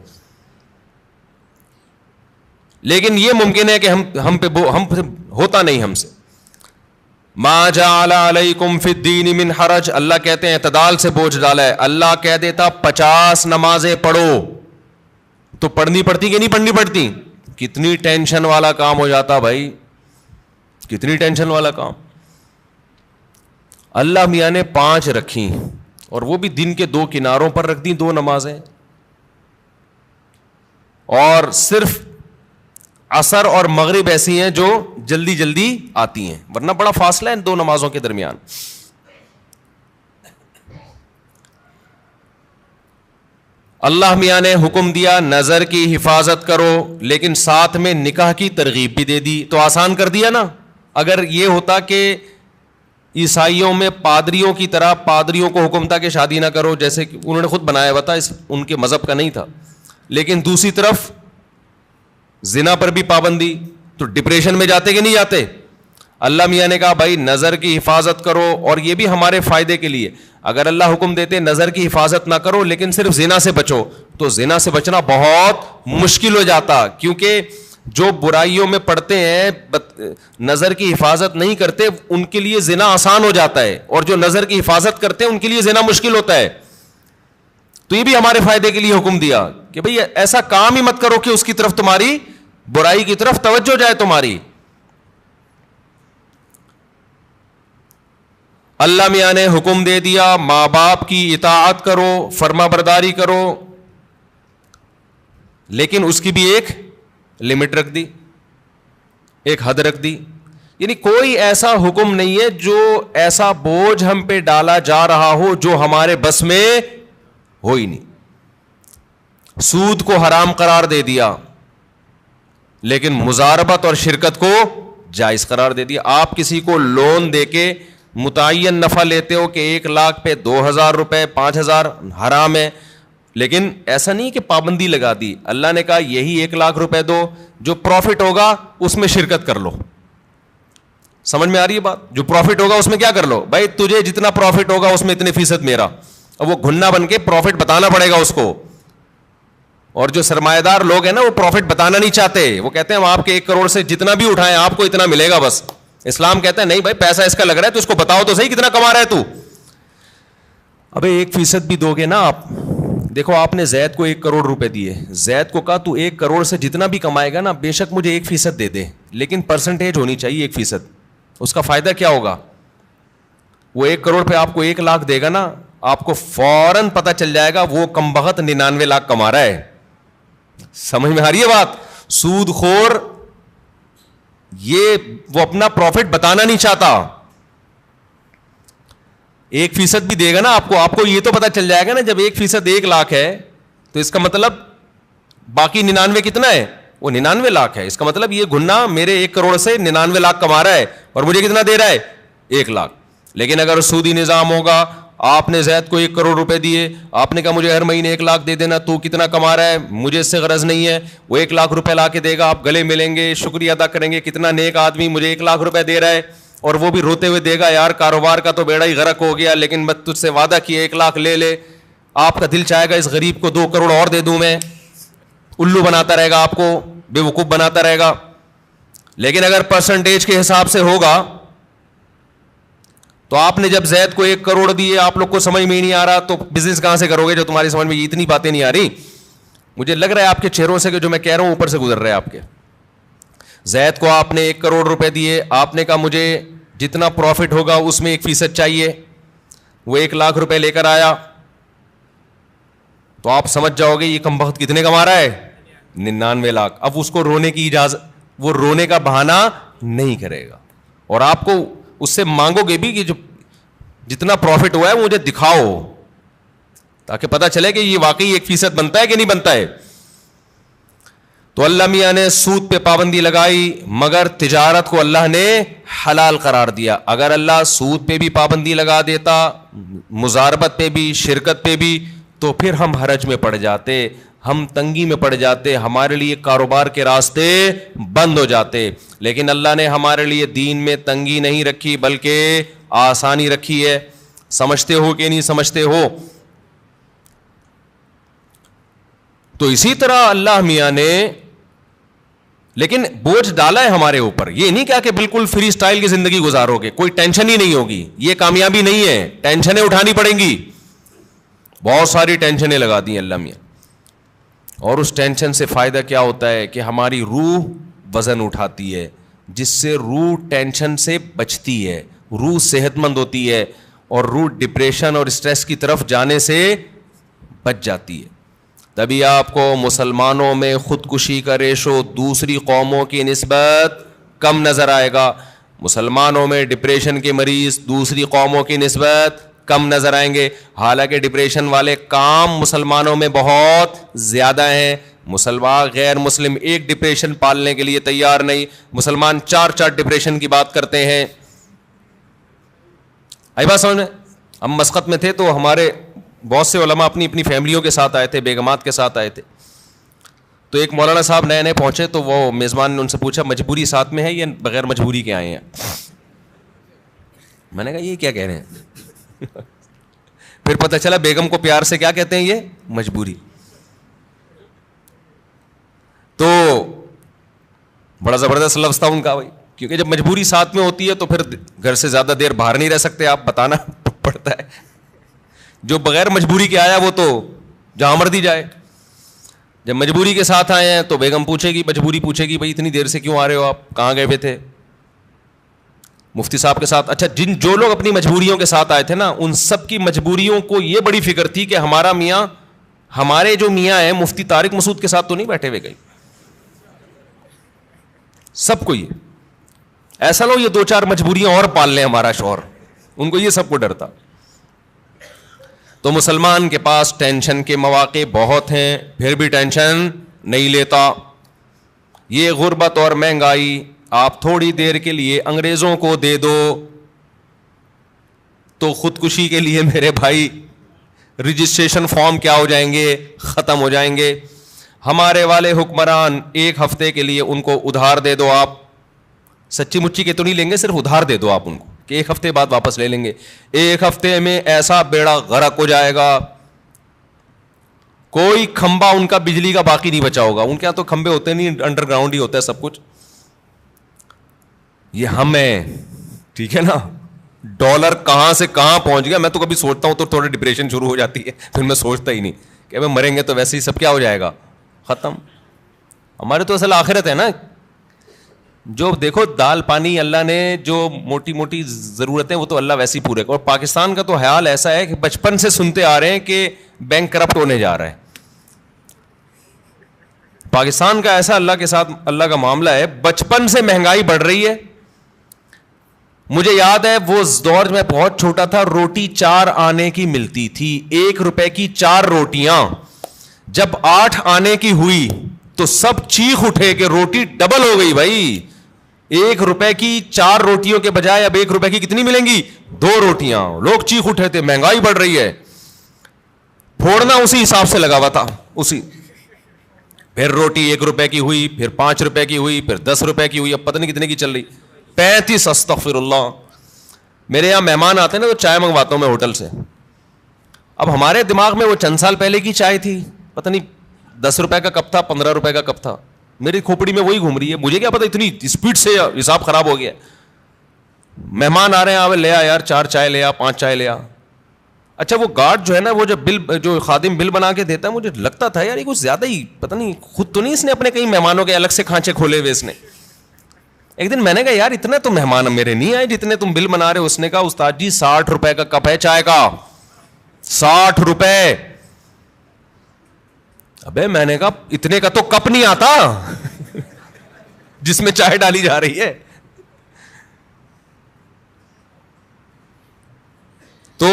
لیکن یہ ممکن ہے کہ ہم پہ ہوتا نہیں ہم سے. ما جعل علیکم فی الدین من حرج, اللہ کہتے ہیں اعتدال سے بوجھ ڈالا ہے. اللہ کہہ دیتا 50 نمازیں پڑھو تو پڑھنی پڑتی کہ نہیں پڑھنی پڑتی؟ کتنی ٹینشن والا کام ہو جاتا بھائی, کتنی ٹینشن والا کام. اللہ میاں نے 5 رکھی, اور وہ بھی دن کے 2 کناروں پر رکھ دی 2 نمازیں, اور صرف عصر اور مغرب ایسی ہیں جو جلدی جلدی آتی ہیں, ورنہ بڑا فاصلہ ہے ان 2 نمازوں کے درمیان. اللہ میاں نے حکم دیا نظر کی حفاظت کرو, لیکن ساتھ میں نکاح کی ترغیب بھی دے دی. تو آسان کر دیا نا. اگر یہ ہوتا کہ عیسائیوں میں پادریوں کی طرح پادریوں کو حکم تھا کہ شادی نہ کرو, جیسے کہ انہوں نے خود بنایا ہوا تھا, ان کے مذہب کا نہیں تھا, لیکن دوسری طرف زنا پر بھی پابندی, تو ڈپریشن میں جاتے کہ نہیں جاتے؟ اللہ میاں نے کہا بھائی نظر کی حفاظت کرو, اور یہ بھی ہمارے فائدے کے لیے. اگر اللہ حکم دیتے نظر کی حفاظت نہ کرو لیکن صرف زنا سے بچو, تو زنا سے بچنا بہت مشکل ہو جاتا, کیونکہ جو برائیوں میں پڑتے ہیں نظر کی حفاظت نہیں کرتے ان کے لیے زنا آسان ہو جاتا ہے, اور جو نظر کی حفاظت کرتے ہیں ان کے لیے زنا مشکل ہوتا ہے. تو یہ بھی ہمارے فائدے کے لیے حکم دیا کہ بھئی ایسا کام ہی مت کرو کہ اس کی طرف تمہاری برائی کی طرف توجہ جائے تمہاری. اللہ میاں نے حکم دے دیا ماں باپ کی اطاعت کرو, فرما برداری کرو, لیکن اس کی بھی ایک لمٹ رکھ دی, ایک حد رکھ دی. یعنی کوئی ایسا حکم نہیں ہے جو ایسا بوجھ ہم پہ ڈالا جا رہا ہو جو ہمارے بس میں ہو ہی نہیں. سود کو حرام قرار دے دیا, لیکن مزاربت اور شرکت کو جائز قرار دے دیا. آپ کسی کو لون دے کے متعین نفع لیتے ہو کہ 1 لاکھ پہ 2,000 روپے 5,000 حرام ہے, لیکن ایسا نہیں کہ پابندی لگا دی. اللہ نے کہا یہی 1 لاکھ روپے دو, جو پروفٹ ہوگا اس میں شرکت کر لو. سمجھ میں آ رہی ہے بات؟ جو پروفٹ ہوگا اس میں کیا کر لو بھائی, تجھے جتنا پروفٹ ہوگا اس میں اتنے فیصد میرا. اب وہ گھننا بن کے پروفٹ بتانا پڑے گا اس کو. اور جو سرمایہ دار لوگ ہیں نا وہ پروفٹ بتانا نہیں چاہتے, وہ کہتے ہیں ہم آپ کے 1 کروڑ سے جتنا بھی اٹھائیں آپ کو اتنا ملے گا بس. اسلام کہتا ہے نہیں بھائی, پیسہ اس کا لگ رہا ہے تو اس کو بتاؤ تو صحیح کتنا کما رہا ہے تو. ابے 1% بھی دو گے نا آپ. دیکھو آپ نے زید کو 1 کروڑ روپے دیے, زید کو کہا تو 1 کروڑ سے جتنا بھی کمائے گا نا بے شک مجھے 1% دے دے, لیکن پرسنٹیج ہونی چاہیے 1%. اس کا فائدہ کیا ہوگا؟ وہ 1 کروڑ پہ آپ کو 1 لاکھ دے گا نا, آپ کو فوراً پتہ چل جائے گا وہ کمبخت 99 لاکھ کما رہا ہے. سمجھ میں آ رہی ہے بات؟ سود خور یہ وہ اپنا پروفٹ بتانا نہیں چاہتا. 1% بھی دے گا نا آپ کو یہ تو پتا چل جائے گا نا, جب 1% 1 لاکھ ہے تو اس کا مطلب باقی 99 کتنا ہے؟ وہ 99 لاکھ ہے. اس کا مطلب یہ گھننا میرے 1 کروڑ سے 99 لاکھ کما رہا ہے اور مجھے کتنا دے رہا ہے؟ 1 لاکھ. لیکن اگر سودی نظام ہوگا, آپ نے زید کو 1 کروڑ روپے دیے, آپ نے کہا مجھے ہر مہینے 1 لاکھ دے دینا, تو کتنا کما رہا ہے مجھے اس سے غرض نہیں ہے. وہ 1 لاکھ روپے لا کے دے گا, آپ گلے ملیں گے, شکریہ ادا کریں گے, کتنا نیک آدمی مجھے 1 لاکھ روپے دے رہا ہے. اور وہ بھی روتے ہوئے دے گا, یار کاروبار کا تو بیڑا ہی غرق ہو گیا, لیکن میں تجھ سے وعدہ کیا 1 لاکھ لے لے. آپ کا دل چاہے گا اس غریب کو 2 کروڑ اور دے دوں میں. الو بناتا رہے گا, آپ کو بے وقوف بناتا رہے گا. لیکن اگر پرسنٹیج کے حساب سے ہوگا تو آپ نے جب زید کو 1 کروڑ دیے, آپ لوگ کو سمجھ میں ہی نہیں آ رہا, تو بزنس کہاں سے کرو گے جو تمہاری سمجھ میں اتنی باتیں نہیں آ رہی. مجھے لگ رہا ہے آپ کے چہروں سے کہ جو میں کہہ رہا ہوں اوپر سے گزر رہا ہے آپ کے. زید کو آپ نے 1 کروڑ روپے دیے, آپ نے کہا مجھے جتنا پروفٹ ہوگا اس میں 1% چاہیے. وہ 1 لاکھ روپے لے کر آیا, تو آپ سمجھ جاؤ گے یہ کمبخت کتنے کما رہا ہے؟ 99 لاکھ. اب اس کو رونے کی اجازت, وہ رونے کا بہانہ نہیں کرے گا, اور آپ کو اس سے مانگو گے بھی کہ جو جتنا پروفٹ ہوا ہے مجھے دکھاؤ, تاکہ پتہ چلے کہ یہ واقعی 1% بنتا ہے کہ نہیں بنتا ہے. تو اللہ میاں نے سود پہ پابندی لگائی, مگر تجارت کو اللہ نے حلال قرار دیا. اگر اللہ سود پہ بھی پابندی لگا دیتا, مزاربت پہ بھی, شرکت پہ بھی, تو پھر ہم حرج میں پڑ جاتے, ہم تنگی میں پڑ جاتے, ہمارے لیے کاروبار کے راستے بند ہو جاتے. لیکن اللہ نے ہمارے لیے دین میں تنگی نہیں رکھی بلکہ آسانی رکھی ہے. سمجھتے ہو کہ نہیں سمجھتے ہو؟ تو اسی طرح اللہ میاں نے لیکن بوجھ ڈالا ہے ہمارے اوپر. یہ نہیں کہا کہ بالکل فری سٹائل کی زندگی گزارو گے, کوئی ٹینشن ہی نہیں ہوگی. یہ کامیابی نہیں ہے, ٹینشنیں اٹھانی پڑیں گی. بہت ساری ٹینشنیں لگا دی اللہ میاں, اور اس ٹینشن سے فائدہ کیا ہوتا ہے کہ ہماری روح وزن اٹھاتی ہے, جس سے روح ٹینشن سے بچتی ہے, روح صحت مند ہوتی ہے, اور روح ڈپریشن اور اسٹریس کی طرف جانے سے بچ جاتی ہے. تبھی آپ کو مسلمانوں میں خودکشی کا ریشو دوسری قوموں کی نسبت کم نظر آئے گا. مسلمانوں میں ڈپریشن کے مریض دوسری قوموں کی نسبت کم نظر آئیں گے, حالانکہ ڈپریشن والے کام مسلمانوں میں بہت زیادہ ہیں. مسلمان غیر مسلم ایک ڈپریشن پالنے کے لیے تیار نہیں, مسلمان 4 ڈپریشن کی بات کرتے ہیں. آئی بات سمجھ میں؟ ہم مسقط میں تھے تو ہمارے بہت سے علماء اپنی اپنی فیملیوں کے ساتھ آئے تھے, بیگمات کے ساتھ آئے تھے. تو ایک مولانا صاحب نئے نئے پہنچے, تو وہ میزبان نے ان سے پوچھا مجبوری ساتھ میں ہے یا بغیر مجبوری کے آئے ہیں؟ میں نے کہا یہ کیا کہہ رہے ہیں؟ پھر پتہ چلا بیگم کو پیار سے کیا کہتے ہیں, یہ مجبوری. تو بڑا زبردست لفظ تھا ان کا بھائی, کیونکہ جب مجبوری ساتھ میں ہوتی ہے تو پھر گھر سے زیادہ دیر باہر نہیں رہ سکتے آپ, بتانا پڑتا ہے. جو بغیر مجبوری کے آیا وہ تو جہاں مرضی جائے. جب مجبوری کے ساتھ آئے ہیں تو بیگم پوچھے گی, مجبوری پوچھے گی بھائی اتنی دیر سے کیوں آ رہے ہو, آپ کہاں گئے ہوئے تھے؟ مفتی صاحب کے ساتھ. اچھا, جو لوگ اپنی مجبوریوں کے ساتھ آئے تھے نا, ان سب کی مجبوریوں کو یہ بڑی فکر تھی کہ ہمارا میاں ہمارے جو میاں ہیں مفتی طارق مسعود کے ساتھ تو نہیں بیٹھے ہوئے کہیں, سب کو یہ ایسا لو یہ 2-4 مجبوریاں اور پال لیں ہمارا شوہر, ان کو یہ سب کو ڈرتا. تو مسلمان کے پاس ٹینشن کے مواقع بہت ہیں, پھر بھی ٹینشن نہیں لیتا. یہ غربت اور مہنگائی آپ تھوڑی دیر کے لیے انگریزوں کو دے دو تو خودکشی کے لیے میرے بھائی رجسٹریشن فارم کیا ہو جائیں گے, ختم ہو جائیں گے. ہمارے والے حکمران 1 ہفتے کے لیے ان کو ادھار دے دو, آپ سچی مچی کے تو نہیں لیں گے, صرف ادھار دے دو آپ ان کو کہ 1 ہفتے بعد واپس لے لیں گے. 1 ہفتے میں ایسا بیڑا غرق ہو جائے گا, کوئی کھمبا ان کا بجلی کا باقی نہیں بچا ہوگا. ان کے یہاں تو کھمبے ہوتے نہیں, انڈر گراؤنڈ ہی ہوتا ہے سب کچھ. یہ ہم ہیں, ٹھیک ہے نا. ڈالر کہاں سے کہاں پہنچ گیا, میں تو کبھی سوچتا ہوں تو تھوڑی ڈپریشن شروع ہو جاتی ہے, پھر میں سوچتا ہی نہیں کہ مریں گے تو ویسے ہی سب کیا ہو جائے گا, ختم. ہمارے تو اصل آخرت ہے نا. جو دیکھو دال پانی اللہ نے جو موٹی موٹی ضرورتیں وہ تو اللہ ویسے ہی پورے. اور پاکستان کا تو حال ایسا ہے کہ بچپن سے سنتے آ رہے ہیں کہ بینک کرپٹ ہونے جا رہا ہے. پاکستان کا ایسا اللہ کے ساتھ اللہ کا معاملہ ہے, بچپن سے مہنگائی بڑھ رہی ہے. مجھے یاد ہے وہ دور میں بہت چھوٹا تھا, روٹی 4 آنے کی ملتی تھی, 1 روپے کی 4 روٹیاں. جب 8 آنے کی ہوئی تو سب چیخ اٹھے کہ روٹی ڈبل ہو گئی بھائی. 1 روپے کی 4 روٹیوں کے بجائے اب 1 روپے کی کتنی ملیں گی, 2 روٹیاں. لوگ چیخ اٹھے تھے مہنگائی بڑھ رہی ہے. پھوڑنا اسی حساب سے لگا ہوا تھا, اسی. پھر روٹی 1 روپے کی ہوئی, پھر 5 روپے کی ہوئی, پھر 10 روپے کی ہوئی, اب پتہ نہیں کتنے کی چل رہی, 35. استغفر اللہ. میرے یہاں مہمان آتے ہیں نا تو چائے منگواتا ہوں میں ہوٹل سے. اب ہمارے دماغ میں وہ چند سال پہلے کی چائے تھی, پتہ نہیں 10 روپے کا کپ تھا, 15 روپے کا کپ تھا. میری کھوپڑی میں وہی گھوم رہی ہے, مجھے کیا پتا اتنی اسپیڈ سے حساب خراب ہو گیا. مہمان آ رہے ہیں, لے آ یار 4 چائے لے آ, 5 چائے لے آ. اچھا وہ گارڈ جو ہے نا, وہ جو خادم بل بنا کے دیتا ہے, مجھے لگتا تھا یار یہ کچھ زیادہ ہی, پتہ نہیں خود تو نہیں اس نے اپنے کئی مہمانوں کے الگ سے کھانچے کھولے ہوئے اس نے. ایک دن میں نے کہا یار اتنے تو مہمان میرے نہیں آئے جتنے تم بل بنا رہے ہو. اس نے کہا استاد جی 60 روپے کا کپ ہے چائے کا, 60 روپے. ابے میں نے کہا اتنے کا تو کپ نہیں آتا جس میں چائے ڈالی جا رہی ہے. تو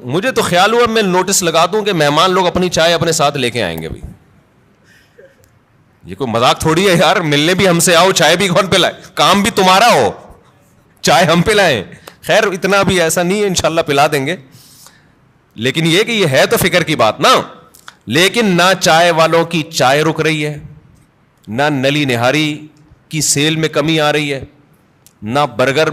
مجھے تو خیال ہوا میں نوٹس لگا دوں کہ مہمان لوگ اپنی چائے اپنے ساتھ لے کے آئیں گے. بھائی یہ کوئی مذاق تھوڑی ہے یار, ملنے بھی ہم سے آؤ, چائے بھی کون پلائے, کام بھی تمہارا ہو, چائے ہم پلائیں. خیر اتنا بھی ایسا نہیں ہے, انشاءاللہ پلا دیں گے. لیکن یہ کہ یہ ہے تو فکر کی بات نا. لیکن نہ چائے والوں کی چائے رک رہی ہے, نہ نلی نہاری کی سیل میں کمی آ رہی ہے, نہ برگر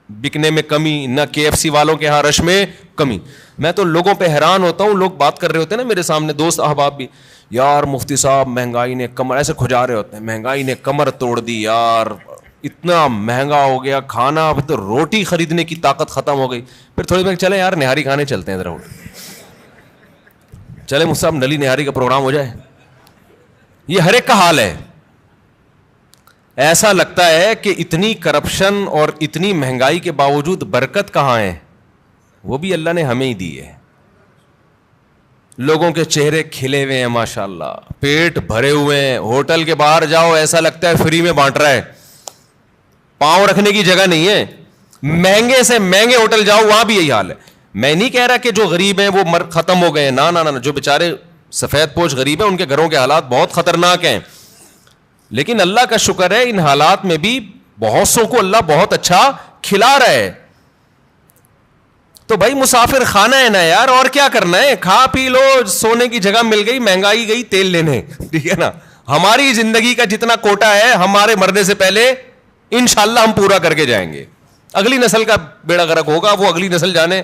بکنے میں کمی, نہ KFC والوں کے ہاں رش میں کمی. میں تو لوگوں پہ حیران ہوتا ہوں, لوگ بات کر رہے ہوتے ہیں نا میرے سامنے, دوست احباب بھی, یار مفتی صاحب مہنگائی نے کمر, ایسے کھجا رہے ہوتے ہیں مہنگائی نے کمر توڑ دی یار, اتنا مہنگا ہو گیا کھانا, اب تو روٹی خریدنے کی طاقت ختم ہو گئی. پھر تھوڑی دیر چلے یار نہاری کھانے چلتے ہیں ذرا, چلے مجھ سے نلی نہاری کا پروگرام ہو جائے. یہ ہر ایک کا حال ہے. ایسا لگتا ہے کہ اتنی کرپشن اور اتنی مہنگائی کے باوجود برکت کہاں ہے, وہ بھی اللہ نے ہمیں ہی دی ہے. لوگوں کے چہرے کھلے ہوئے ہیں ماشاءاللہ, پیٹ بھرے ہوئے ہیں. ہوٹل کے باہر جاؤ ایسا لگتا ہے فری میں بانٹ رہا ہے, پاؤں رکھنے کی جگہ نہیں ہے. مہنگے سے مہنگے ہوٹل جاؤ وہاں بھی یہی حال ہے. میں نہیں کہہ رہا کہ جو غریب ہیں وہ ختم ہو گئے ہیں, نہ, جو بیچارے سفید پوش غریب ہیں ان کے گھروں کے حالات بہت خطرناک ہیں. لیکن اللہ کا شکر ہے ان حالات میں بھی بہت سو کو اللہ بہت اچھا کھلا رہا ہے. تو بھائی مسافر خانہ ہے نا یار, اور کیا کرنا ہے, کھا پی لو, سونے کی جگہ مل گئی, مہنگائی گئی تیل لینے, ٹھیک ہے نا. ہماری زندگی کا جتنا کوٹا ہے ہمارے مرنے سے پہلے انشاءاللہ ہم پورا کر کے جائیں گے. اگلی نسل کا بیڑا غرق ہوگا, وہ اگلی نسل جانے,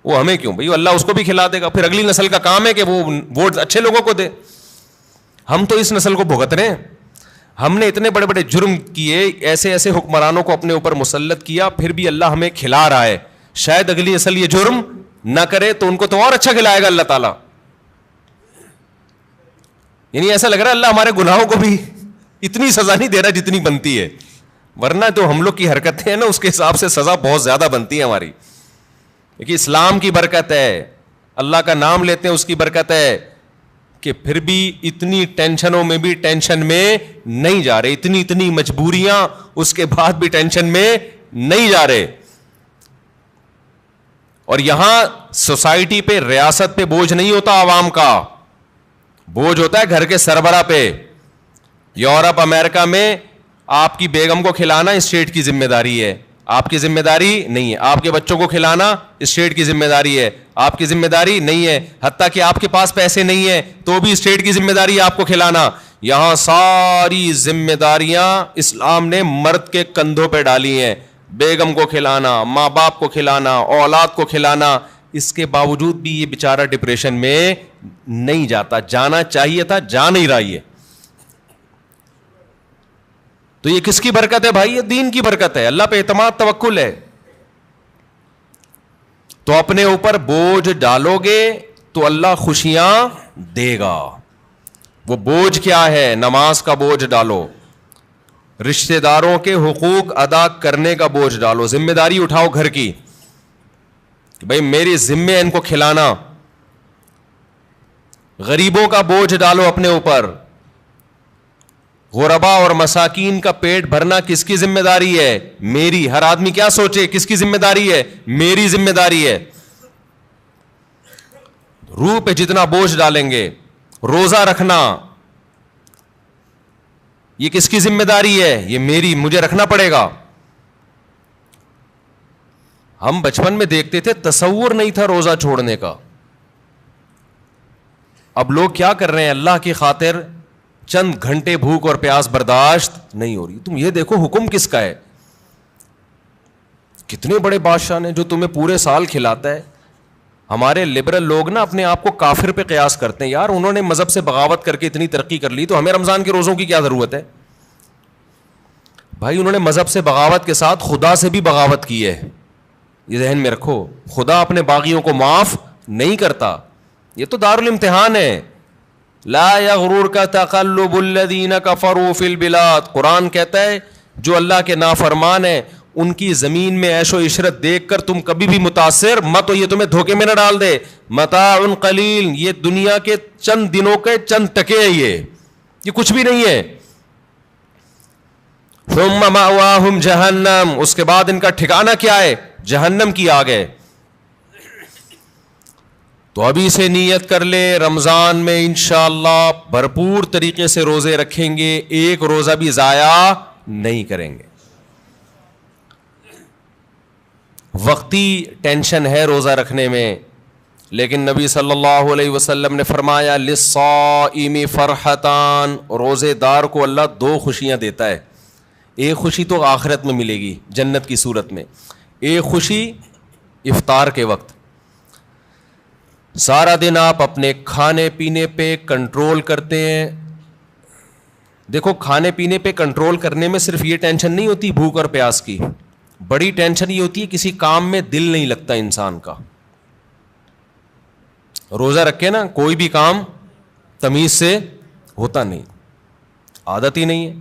وہ ہمیں کیوں بھائی, اللہ اس کو بھی کھلا دے گا. پھر اگلی نسل کا کام ہے کہ وہ ووٹ اچھے لوگوں کو دے. ہم تو اس نسل کو بھگت رہے ہیں. ہم نے اتنے بڑے بڑے جرم کیے, ایسے ایسے حکمرانوں کو اپنے اوپر مسلط کیا, پھر بھی اللہ ہمیں کھلا رہا ہے. شاید اگلی نسل یہ جرم نہ کرے تو ان کو تو اور اچھا کھلائے گا اللہ تعالیٰ. یعنی ایسا لگ رہا ہے اللہ ہمارے گناہوں کو بھی اتنی سزا نہیں دے رہا جتنی بنتی ہے, ورنہ تو ہم لوگ کی حرکتیں ہیں نا اس کے حساب سے سزا بہت زیادہ بنتی ہے ہماری. کہ اسلام کی برکت ہے, اللہ کا نام لیتے ہیں اس کی برکت ہے, کہ پھر بھی اتنی ٹینشنوں میں بھی ٹینشن میں نہیں جا رہے, اتنی مجبوریاں اس کے بعد بھی ٹینشن میں نہیں جا رہے. اور یہاں سوسائٹی پہ, ریاست پہ بوجھ نہیں ہوتا عوام کا, بوجھ ہوتا ہے گھر کے سربراہ پہ. یورپ امریکہ میں آپ کی بیگم کو کھلانا اسٹیٹ کی ذمہ داری ہے, آپ کی ذمہ داری نہیں ہے. آپ کے بچوں کو کھلانا اسٹیٹ کی ذمہ داری ہے, آپ کی ذمہ داری نہیں ہے. حتیٰ کہ آپ کے پاس پیسے نہیں ہیں تو بھی اسٹیٹ کی ذمہ داری ہے آپ کو کھلانا. یہاں ساری ذمہ داریاں اسلام نے مرد کے کندھوں پہ ڈالی ہیں. بیگم کو کھلانا, ماں باپ کو کھلانا, اولاد کو کھلانا. اس کے باوجود بھی یہ بیچارہ ڈپریشن میں نہیں جاتا, جانا چاہیے تھا, جا نہیں رہا ہے. تو یہ کس کی برکت ہے بھائی؟ یہ دین کی برکت ہے, اللہ پہ اعتماد توکل ہے. تو اپنے اوپر بوجھ ڈالو گے تو اللہ خوشیاں دے گا. وہ بوجھ کیا ہے؟ نماز کا بوجھ ڈالو, رشتہ داروں کے حقوق ادا کرنے کا بوجھ ڈالو, ذمہ داری اٹھاؤ گھر کی کہ بھائی میری ذمہ ان کو کھلانا. غریبوں کا بوجھ ڈالو اپنے اوپر. غربا اور مساکین کا پیٹ بھرنا کس کی ذمہ داری ہے؟ میری. ہر آدمی کیا سوچے, کس کی ذمہ داری ہے؟ میری ذمہ داری ہے. روح پہ جتنا بوجھ ڈالیں گے. روزہ رکھنا یہ کس کی ذمہ داری ہے؟ یہ میری, مجھے رکھنا پڑے گا. ہم بچپن میں دیکھتے تھے, تصور نہیں تھا روزہ چھوڑنے کا. اب لوگ کیا کر رہے ہیں؟ اللہ کی خاطر چند گھنٹے بھوک اور پیاس برداشت نہیں ہو رہی. تم یہ دیکھو حکم کس کا ہے. کتنے بڑے بادشاہ نے جو تمہیں پورے سال کھلاتا ہے. ہمارے لبرل لوگ نا اپنے آپ کو کافر پہ قیاس کرتے ہیں. یار انہوں نے مذہب سے بغاوت کر کے اتنی ترقی کر لی تو ہمیں رمضان کے روزوں کی کیا ضرورت ہے؟ بھائی انہوں نے مذہب سے بغاوت کے ساتھ خدا سے بھی بغاوت کی ہے. یہ ذہن میں رکھو, خدا اپنے باغیوں کو معاف نہیں کرتا. یہ تو دارالامتحان ہے. لا یغررک تقلب الذین کفروا فی البلاد. قرآن کہتا ہے جو اللہ کے نافرمان ہیں ان کی زمین میں عیش و عشرت دیکھ کر تم کبھی بھی متاثر مت ہو, یہ تمہیں دھوکے میں نہ ڈال دے. متاع قلیل, یہ دنیا کے چند دنوں کے چند ٹکے ہیں, یہ کچھ بھی نہیں ہے. ثم مأواہم جہنم, اس کے بعد ان کا ٹھکانہ کیا ہے؟ جہنم کی آگ ہے. تو ابھی سے نیت کر لے, رمضان میں انشاءاللہ بھرپور طریقے سے روزے رکھیں گے, ایک روزہ بھی ضائع نہیں کریں گے. وقتی ٹینشن ہے روزہ رکھنے میں, لیکن نبی صلی اللہ علیہ وسلم نے فرمایا للصائم فرحتان, روزے دار کو اللہ دو خوشیاں دیتا ہے. ایک خوشی تو آخرت میں ملے گی جنت کی صورت میں, ایک خوشی افطار کے وقت. سارا دن آپ اپنے کھانے پینے پہ کنٹرول کرتے ہیں. دیکھو کھانے پینے پہ کنٹرول کرنے میں صرف یہ ٹینشن نہیں ہوتی بھوک اور پیاس کی, بڑی ٹینشن یہ ہوتی ہے کسی کام میں دل نہیں لگتا انسان کا. روزہ رکھے نا کوئی بھی کام تمیز سے ہوتا نہیں, عادت ہی نہیں ہے.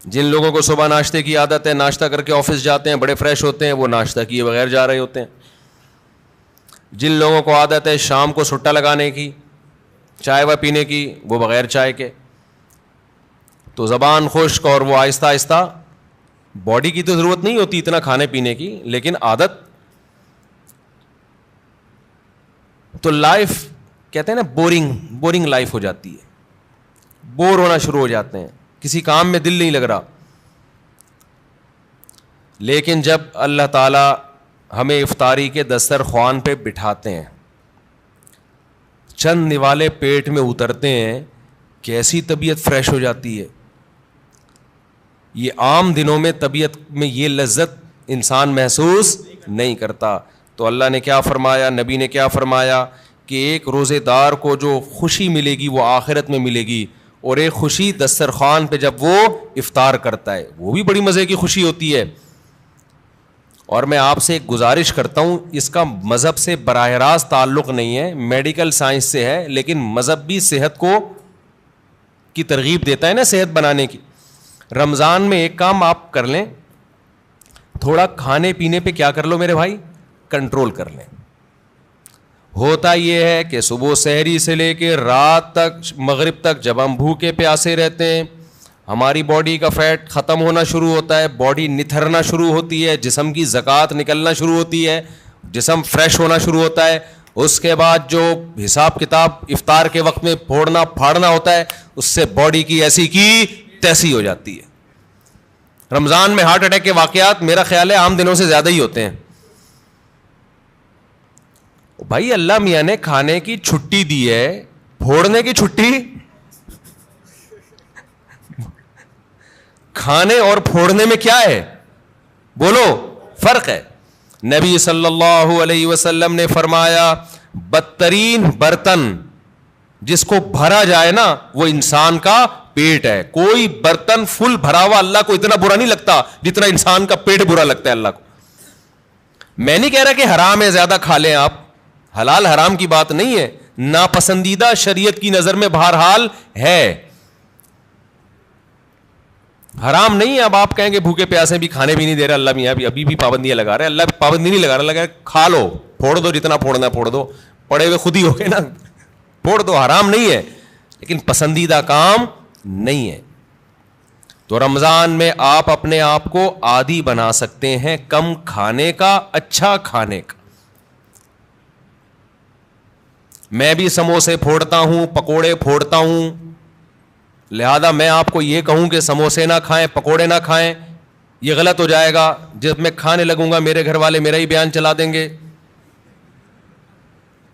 جن لوگوں کو صبح ناشتے کی عادت ہے, ناشتہ کر کے آفس جاتے ہیں, بڑے فریش ہوتے ہیں, وہ ناشتہ کیے بغیر جا رہے ہوتے ہیں. جن لوگوں کو عادت ہے شام کو سٹا لگانے کی, چائے و پینے کی, وہ بغیر چائے کے. تو زبان خشک اور وہ آہستہ آہستہ, باڈی کی تو ضرورت نہیں ہوتی اتنا کھانے پینے کی, لیکن عادت. تو لائف کہتے ہیں نا بورنگ لائف ہو جاتی ہے, بور ہونا شروع ہو جاتے ہیں, کسی کام میں دل نہیں لگ رہا. لیکن جب اللہ تعالیٰ ہمیں افطاری کے دسترخوان پہ بٹھاتے ہیں, چند نوالے پیٹ میں اترتے ہیں, کیسی طبیعت فریش ہو جاتی ہے. یہ عام دنوں میں طبیعت میں یہ لذت انسان محسوس نہیں کرتا. تو اللہ نے کیا فرمایا, نبی نے کیا فرمایا کہ ایک روزے دار کو جو خوشی ملے گی وہ آخرت میں ملے گی, اور ایک خوشی دسترخوان پہ جب وہ افطار کرتا ہے وہ بھی بڑی مزے کی خوشی ہوتی ہے. اور میں آپ سے ایک گزارش کرتا ہوں, اس کا مذہب سے براہ راست تعلق نہیں ہے, میڈیکل سائنس سے ہے, لیکن مذہب بھی صحت کو کی ترغیب دیتا ہے نا صحت بنانے کی. رمضان میں ایک کام آپ کر لیں, تھوڑا کھانے پینے پہ کیا کر لو میرے بھائی, کنٹرول کر لیں. ہوتا یہ ہے کہ صبح سحری سے لے کے رات تک مغرب تک جب ہم بھوکے پیاسے رہتے ہیں, ہماری باڈی کا فیٹ ختم ہونا شروع ہوتا ہے, باڈی نتھرنا شروع ہوتی ہے, جسم کی زکوٰۃ نکلنا شروع ہوتی ہے, جسم فریش ہونا شروع ہوتا ہے. اس کے بعد جو حساب کتاب افطار کے وقت میں پھوڑنا پھاڑنا ہوتا ہے, اس سے باڈی کی ایسی کی تیسی ہو جاتی ہے. رمضان میں ہارٹ اٹیک کے واقعات میرا خیال ہے عام دنوں سے زیادہ ہی ہوتے ہیں. بھائی اللہ میاں نے کھانے کی چھٹی دی ہے, پھوڑنے کی چھٹی, کھانے اور پھوڑنے میں کیا ہے بولو, فرق ہے. نبی صلی اللہ علیہ وسلم نے فرمایا بدترین برتن جس کو بھرا جائے نا وہ انسان کا پیٹ ہے. کوئی برتن فل بھرا ہوا اللہ کو اتنا برا نہیں لگتا جتنا انسان کا پیٹ برا لگتا ہے اللہ کو. میں نہیں کہہ رہا کہ حرام ہے زیادہ کھا لیں آپ, حلال حرام کی بات نہیں ہے, ناپسندیدہ شریعت کی نظر میں بہرحال ہے, حرام نہیں ہے. اب آپ کہیں گے بھوکے پیاسے بھی کھانے بھی نہیں دے رہے اللہ میاں, ابھی بھی پابندیاں لگا رہے ہیں. اللہ پابندی نہیں لگا رہا, لگا کھا لو, پھوڑ دو, جتنا پھوڑنا پھوڑ دو, پڑے ہوئے خود ہی ہو گئے نا, پھوڑ دو, حرام نہیں ہے لیکن پسندیدہ کام نہیں ہے. تو رمضان میں آپ اپنے آپ کو عادی بنا سکتے ہیں کم کھانے کا, اچھا کھانے کا. میں بھی سموسے پھوڑتا ہوں, پکوڑے پھوڑتا ہوں, لہذا میں آپ کو یہ کہوں کہ سموسے نہ کھائیں, پکوڑے نہ کھائیں, یہ غلط ہو جائے گا. جب میں کھانے لگوں گا میرے گھر والے میرا ہی بیان چلا دیں گے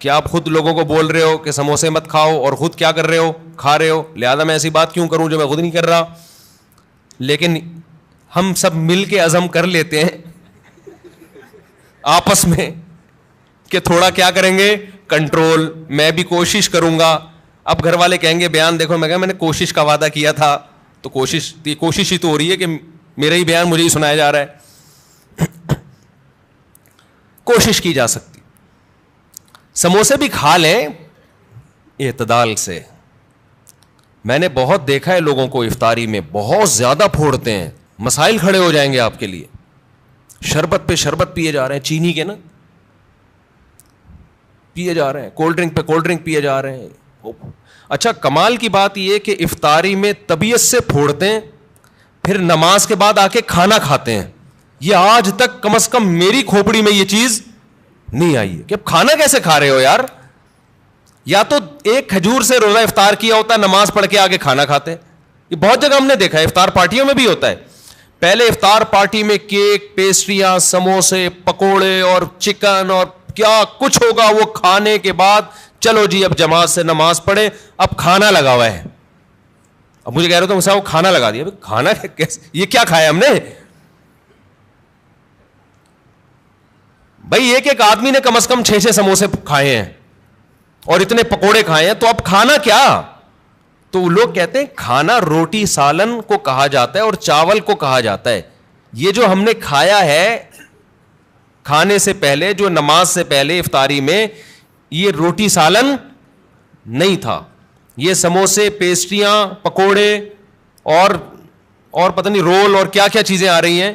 کہ آپ خود لوگوں کو بول رہے ہو کہ سموسے مت کھاؤ اور خود کیا کر رہے ہو, کھا رہے ہو. لہذا میں ایسی بات کیوں کروں جو میں خود نہیں کر رہا. لیکن ہم سب مل کے عزم کر لیتے ہیں آپس میں کہ تھوڑا کیا کریں گے, کنٹرول. میں بھی کوشش کروں گا. اب گھر والے کہیں گے بیان دیکھو, میں کہا میں نے کوشش کا وعدہ کیا تھا تو کوشش ہی تو ہو رہی ہے کہ میرا ہی بیان مجھے ہی سنایا جا رہا ہے. کوشش کی جا سکتی. سموسے بھی کھا لیں اعتدال سے. میں نے بہت دیکھا ہے لوگوں کو افطاری میں بہت زیادہ پھوڑتے ہیں, مسائل کھڑے ہو جائیں گے آپ کے لیے. شربت پہ شربت پیے جا رہے ہیں, چینی کے نا پیے جا رہے ہیں, کولڈ ڈرنک پہ کولڈ ڈرنک پیے جا رہے ہیں. اچھا کمال کی بات یہ کہ افطاری میں طبیعت سے پھوڑتے ہیں, پھر نماز کے بعد آ کے کھانا کھاتے ہیں. یہ آج تک کم از کم میری کھوپڑی میں یہ چیز نہیں آئی ہے کہ اب کھانا کیسے کھا رہے ہو یار. یا تو ایک کھجور سے روزہ افطار کیا ہوتا ہے, نماز پڑھ کے آگے کھانا کھاتے ہیں. یہ بہت جگہ ہم نے دیکھا ہے, افطار پارٹیوں میں بھی ہوتا ہے. پہلے افطار پارٹی میں کیک, پیسٹریاں, سموسے, پکوڑے اور چکن اور کیا کچھ ہوگا, وہ کھانے کے بعد چلو جی اب جماعت سے نماز پڑھے, اب کھانا لگا ہوا ہے. اب مجھے کہہ رہے تھے وہ کھانا لگا دیا. کھانا یہ کیا کھایا ہم نے بھائی؟ ایک آدمی نے کم از کم 6 سموسے کھائے ہیں اور اتنے پکوڑے کھائے ہیں, تو اب کھانا کیا؟ تو لوگ کہتے ہیں کھانا روٹی سالن کو کہا جاتا ہے اور چاول کو کہا جاتا ہے. یہ جو ہم نے کھایا ہے کھانے سے پہلے, جو نماز سے پہلے افطاری میں, یہ روٹی سالن نہیں تھا. یہ سموسے, پیسٹریاں, پکوڑے اور پتہ نہیں رول اور کیا کیا چیزیں آ رہی ہیں,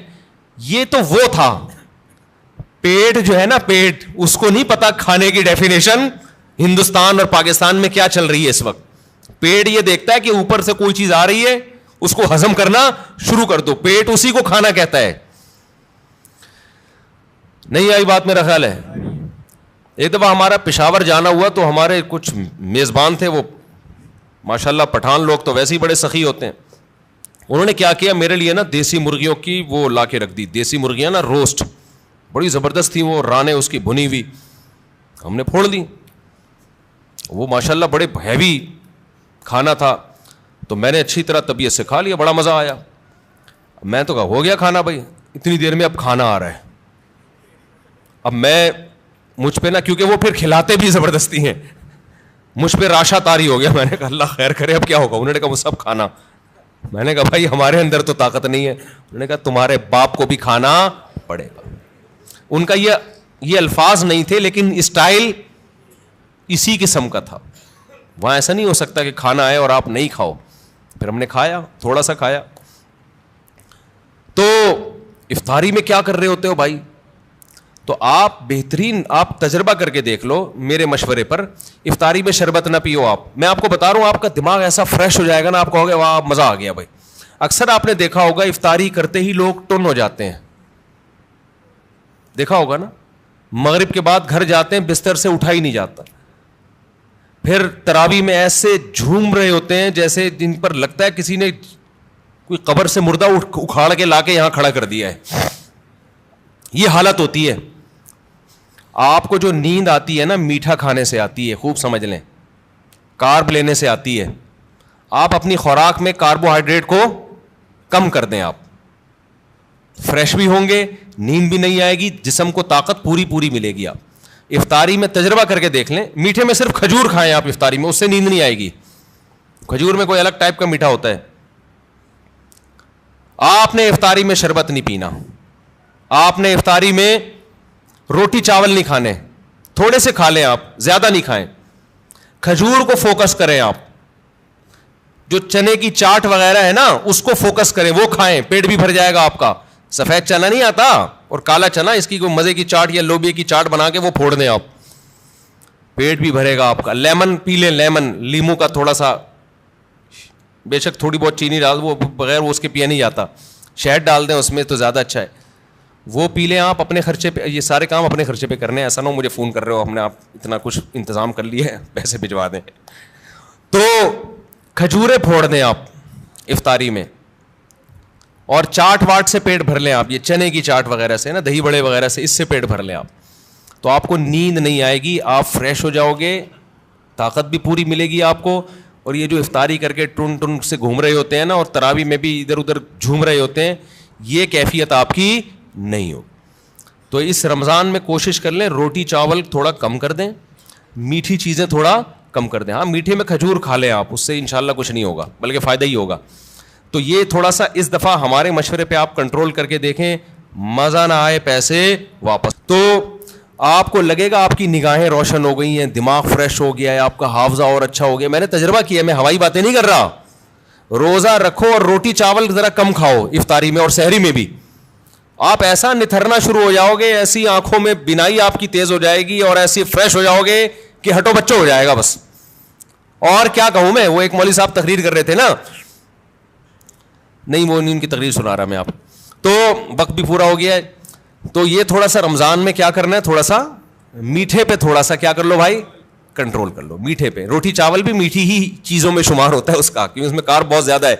یہ تو وہ تھا. پیٹ جو ہے نا, پیٹ, اس کو نہیں پتا کھانے کی ڈیفینیشن ہندوستان اور پاکستان میں کیا چل رہی ہے اس وقت. پیٹ یہ دیکھتا ہے کہ اوپر سے کوئی چیز آ رہی ہے, اس کو ہضم کرنا شروع کر دو. پیٹ اسی کو کھانا کہتا ہے. نہیں آئی بات میرا خیال ہے. ایک دفعہ ہمارا پشاور جانا ہوا تو ہمارے کچھ میزبان تھے, وہ ماشاءاللہ پٹھان لوگ تو ویسے ہی بڑے سخی ہوتے ہیں. انہوں نے کیا کیا, میرے لیے نا دیسی مرغیوں کی وہ لا کے رکھ دی. دیسی مرغیاں نا روسٹ, بڑی زبردست تھی وہ, رانے اس کی بھنی ہوئی. ہم نے پھوڑ دی. وہ ماشاءاللہ بڑے ہیوی کھانا تھا, تو میں نے اچھی طرح طبیعت سے کھا لیا, بڑا مزہ آیا. میں تو کہا ہو گیا کھانا بھائی, اتنی دیر میں اب کھانا آ رہا ہے. اب میں مجھ پہ نا, کیونکہ وہ پھر کھلاتے بھی زبردستی ہیں, مجھ پہ راشا تاری ہو گیا. میں نے کہا اللہ خیر کرے اب کیا ہوگا. انہوں نے کہا وہ سب کھانا. میں نے کہا بھائی ہمارے اندر تو طاقت نہیں ہے. انہوں نے کہا تمہارے باپ کو بھی کھانا پڑے گا. ان کا یہ الفاظ نہیں تھے, لیکن اسٹائل اسی قسم کا تھا. وہاں ایسا نہیں ہو سکتا کہ کھانا آئے اور آپ نہیں کھاؤ. پھر ہم نے کھایا, تھوڑا سا کھایا. تو افطاری میں کیا کر رہے ہوتے ہو بھائی؟ تو آپ بہترین آپ تجربہ کر کے دیکھ لو میرے مشورے پر, افطاری میں شربت نہ پیو آپ. میں آپ کو بتا رہا ہوں آپ کا دماغ ایسا فریش ہو جائے گا نا, آپ کہو گے واہ مزہ آ گیا بھائی. اکثر آپ نے دیکھا ہوگا افطاری کرتے ہی لوگ ٹن ہو جاتے ہیں, دیکھا ہوگا نا, مغرب کے بعد گھر جاتے ہیں بستر سے اٹھا ہی نہیں جاتا, پھر تراویح میں ایسے جھوم رہے ہوتے ہیں جیسے جن پر لگتا ہے کسی نے کوئی قبر سے مردہ اکھاڑ کے لا کے یہاں کھڑا کر دیا ہے. یہ حالت ہوتی ہے. آپ کو جو نیند آتی ہے نا میٹھا کھانے سے آتی ہے, خوب سمجھ لیں, کارب لینے سے آتی ہے. آپ اپنی خوراک میں کاربوہائیڈریٹ کو کم کر دیں, آپ فریش بھی ہوں گے, نیند بھی نہیں آئے گی, جسم کو طاقت پوری ملے گی. آپ افطاری میں تجربہ کر کے دیکھ لیں, میٹھے میں صرف کھجور کھائیں آپ افطاری میں, اس سے نیند نہیں آئے گی. کھجور میں کوئی الگ ٹائپ کا میٹھا ہوتا ہے. آپ نے افطاری میں شربت نہیں پینا, آپ نے افطاری میں روٹی چاول نہیں کھانے, تھوڑے سے کھا لیں آپ, زیادہ نہیں کھائیں. کھجور کو فوکس کریں آپ, جو چنے کی چاٹ وغیرہ ہے نا اس کو فوکس کریں, وہ کھائیں, پیٹ بھی بھر جائے گا آپ کا. سفید چنا نہیں آتا اور کالا چنا, اس کی کوئی مزے کی چاٹ یا لوبیا کی چاٹ بنا کے وہ پھوڑ دیں آپ, پیٹ بھی بھرے گا آپ کا. لیمن پی لیں, لیمن, لیمو کا تھوڑا سا, بے شک تھوڑی بہت چینی ڈال, وہ بغیر وہ اس کے پیا نہیں جاتا, شہد ڈال دیں اس میں تو زیادہ اچھا ہے, وہ پی لیں آپ اپنے خرچے پہ. یہ سارے کام اپنے خرچے پہ کرنے ہیں, ایسا نہ ہو مجھے فون کر رہے ہو ہم نے آپ اتنا کچھ انتظام کر لیا ہے پیسے بھجوا دیں. تو کھجوریں پھوڑ دیں آپ افطاری میں, اور چاٹ واٹ سے پیٹ بھر لیں آپ, یہ چنے کی چاٹ وغیرہ سے نا, دہی بڑے وغیرہ سے, اس سے پیٹ بھر لیں آپ, تو آپ کو نیند نہیں آئے گی, آپ فریش ہو جاؤ گے, طاقت بھی پوری ملے گی آپ کو. اور یہ جو افطاری کر کے ٹن سے گھوم رہے ہوتے ہیں نا, اور تراویح میں بھی ادھر ادھر جھوم رہے ہوتے ہیں, یہ کیفیت آپ کی نہیں ہوگی. تو اس رمضان میں کوشش کر لیں روٹی چاول تھوڑا کم کر دیں, میٹھی چیزیں تھوڑا کم کر دیں. ہاں میٹھے میں کھجور کھا لیں آپ, اس سے انشاءاللہ کچھ نہیں ہوگا بلکہ فائدہ ہی ہوگا. تو یہ تھوڑا سا اس دفعہ ہمارے مشورے پہ آپ کنٹرول کر کے دیکھیں, مزہ نہ آئے پیسے واپس. تو آپ کو لگے گا آپ کی نگاہیں روشن ہو گئی ہیں, دماغ فریش ہو گیا ہے, آپ کا حافظہ اور اچھا ہو گیا. میں نے تجربہ کیا, میں ہوائی باتیں نہیں کر رہا. روزہ رکھو اور روٹی چاول ذرا کم کھاؤ افطاری میں اور سحری میں بھی, آپ ایسا نتھرنا شروع ہو جاؤ گے, ایسی آنکھوں میں بینائی آپ کی تیز ہو جائے گی اور ایسی فریش ہو جاؤ گے کہ ہٹو بچوں ہو جائے گا بس. اور کیا کہوں میں, وہ ایک مولوی صاحب تقریر کر رہے تھے نا, نہیں وہ نہیں ان کی تقریر سنا رہا میں آپ, تو وقت بھی پورا ہو گیا ہے. تو یہ تھوڑا سا رمضان میں کیا کرنا ہے, تھوڑا سا میٹھے پہ تھوڑا سا کیا کر لو بھائی, کنٹرول کر لو میٹھے پہ. روٹی چاول بھی میٹھی ہی چیزوں میں شمار ہوتا ہے اس کا, کیونکہ اس میں کارب بہت زیادہ ہے.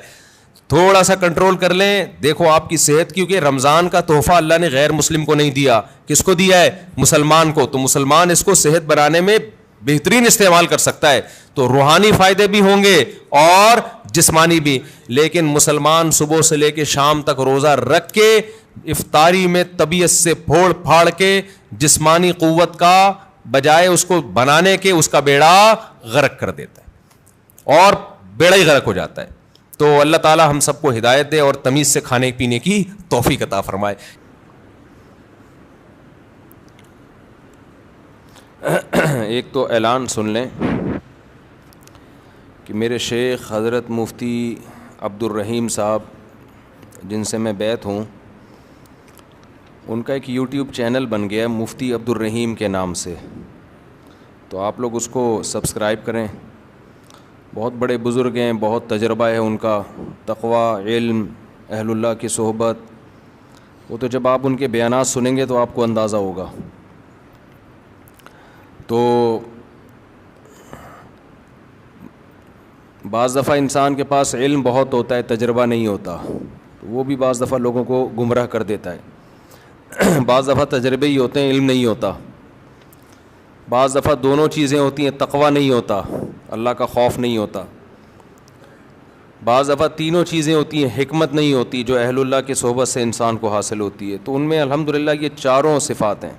تھوڑا سا کنٹرول کر لیں, دیکھو آپ کی صحت, کیونکہ رمضان کا تحفہ اللہ نے غیر مسلم کو نہیں دیا, کس کو دیا ہے, مسلمان کو. تو مسلمان اس کو صحت بنانے میں بہترین استعمال کر سکتا ہے, تو روحانی فائدے بھی ہوں گے اور جسمانی بھی. لیکن مسلمان صبح سے لے کے شام تک روزہ رکھ کے افطاری میں طبیعت سے پھوڑ پھاڑ کے جسمانی قوت کا بجائے اس کو بنانے کے اس کا بیڑا غرق کر دیتا ہے, اور بیڑا ہی غرق ہو جاتا ہے. تو اللہ تعالی ہم سب کو ہدایت دے اور تمیز سے کھانے پینے کی توفیق عطا فرمائے. ایک تو اعلان سن لیں کہ میرے شیخ حضرت مفتی عبد الرحیم صاحب, جن سے میں بیعت ہوں, ان کا ایک یوٹیوب چینل بن گیا ہے مفتی عبد الرحیم کے نام سے. تو آپ لوگ اس کو سبسکرائب کریں. بہت بڑے بزرگ ہیں, بہت تجربہ ہے ان کا, تقوی, علم, اہل اللہ کی صحبت. وہ تو جب آپ ان کے بیانات سنیں گے تو آپ کو اندازہ ہوگا. تو بعض دفعہ انسان کے پاس علم بہت ہوتا ہے, تجربہ نہیں ہوتا, تو وہ بھی بعض دفعہ لوگوں کو گمراہ کر دیتا ہے. بعض دفعہ تجربے ہی ہوتے ہیں, علم نہیں ہوتا. بعض دفعہ دونوں چیزیں ہوتی ہیں, تقوی نہیں ہوتا, اللہ کا خوف نہیں ہوتا. بعض دفعہ تینوں چیزیں ہوتی ہیں, حکمت نہیں ہوتی جو اہل اللہ کی صحبت سے انسان کو حاصل ہوتی ہے. تو ان میں الحمدللہ یہ چاروں صفات ہیں,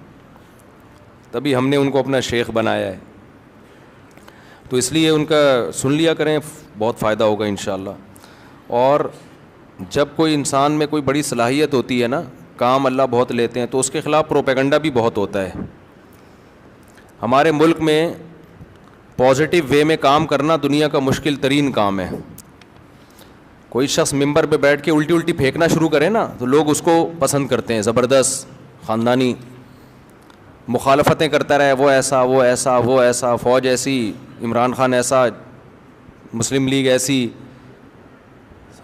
تبھی ہم نے ان کو اپنا شیخ بنایا ہے. تو اس لیے ان کا سن لیا کریں, بہت فائدہ ہوگا انشاءاللہ. اور جب کوئی انسان میں کوئی بڑی صلاحیت ہوتی ہے نا, کام اللہ بہت لیتے ہیں, تو اس کے خلاف پروپیگنڈا بھی بہت ہوتا ہے. ہمارے ملک میں پازیٹیو وے میں کام کرنا دنیا کا مشکل ترین کام ہے. کوئی شخص ممبر پہ بیٹھ کے الٹی پھینکنا شروع کرے نا, تو لوگ اس کو پسند کرتے ہیں, زبردست, خاندانی. مخالفتیں کرتا رہے, وہ ایسا وہ ایسا وہ ایسا, فوج ایسی, عمران خان ایسا, مسلم لیگ ایسی.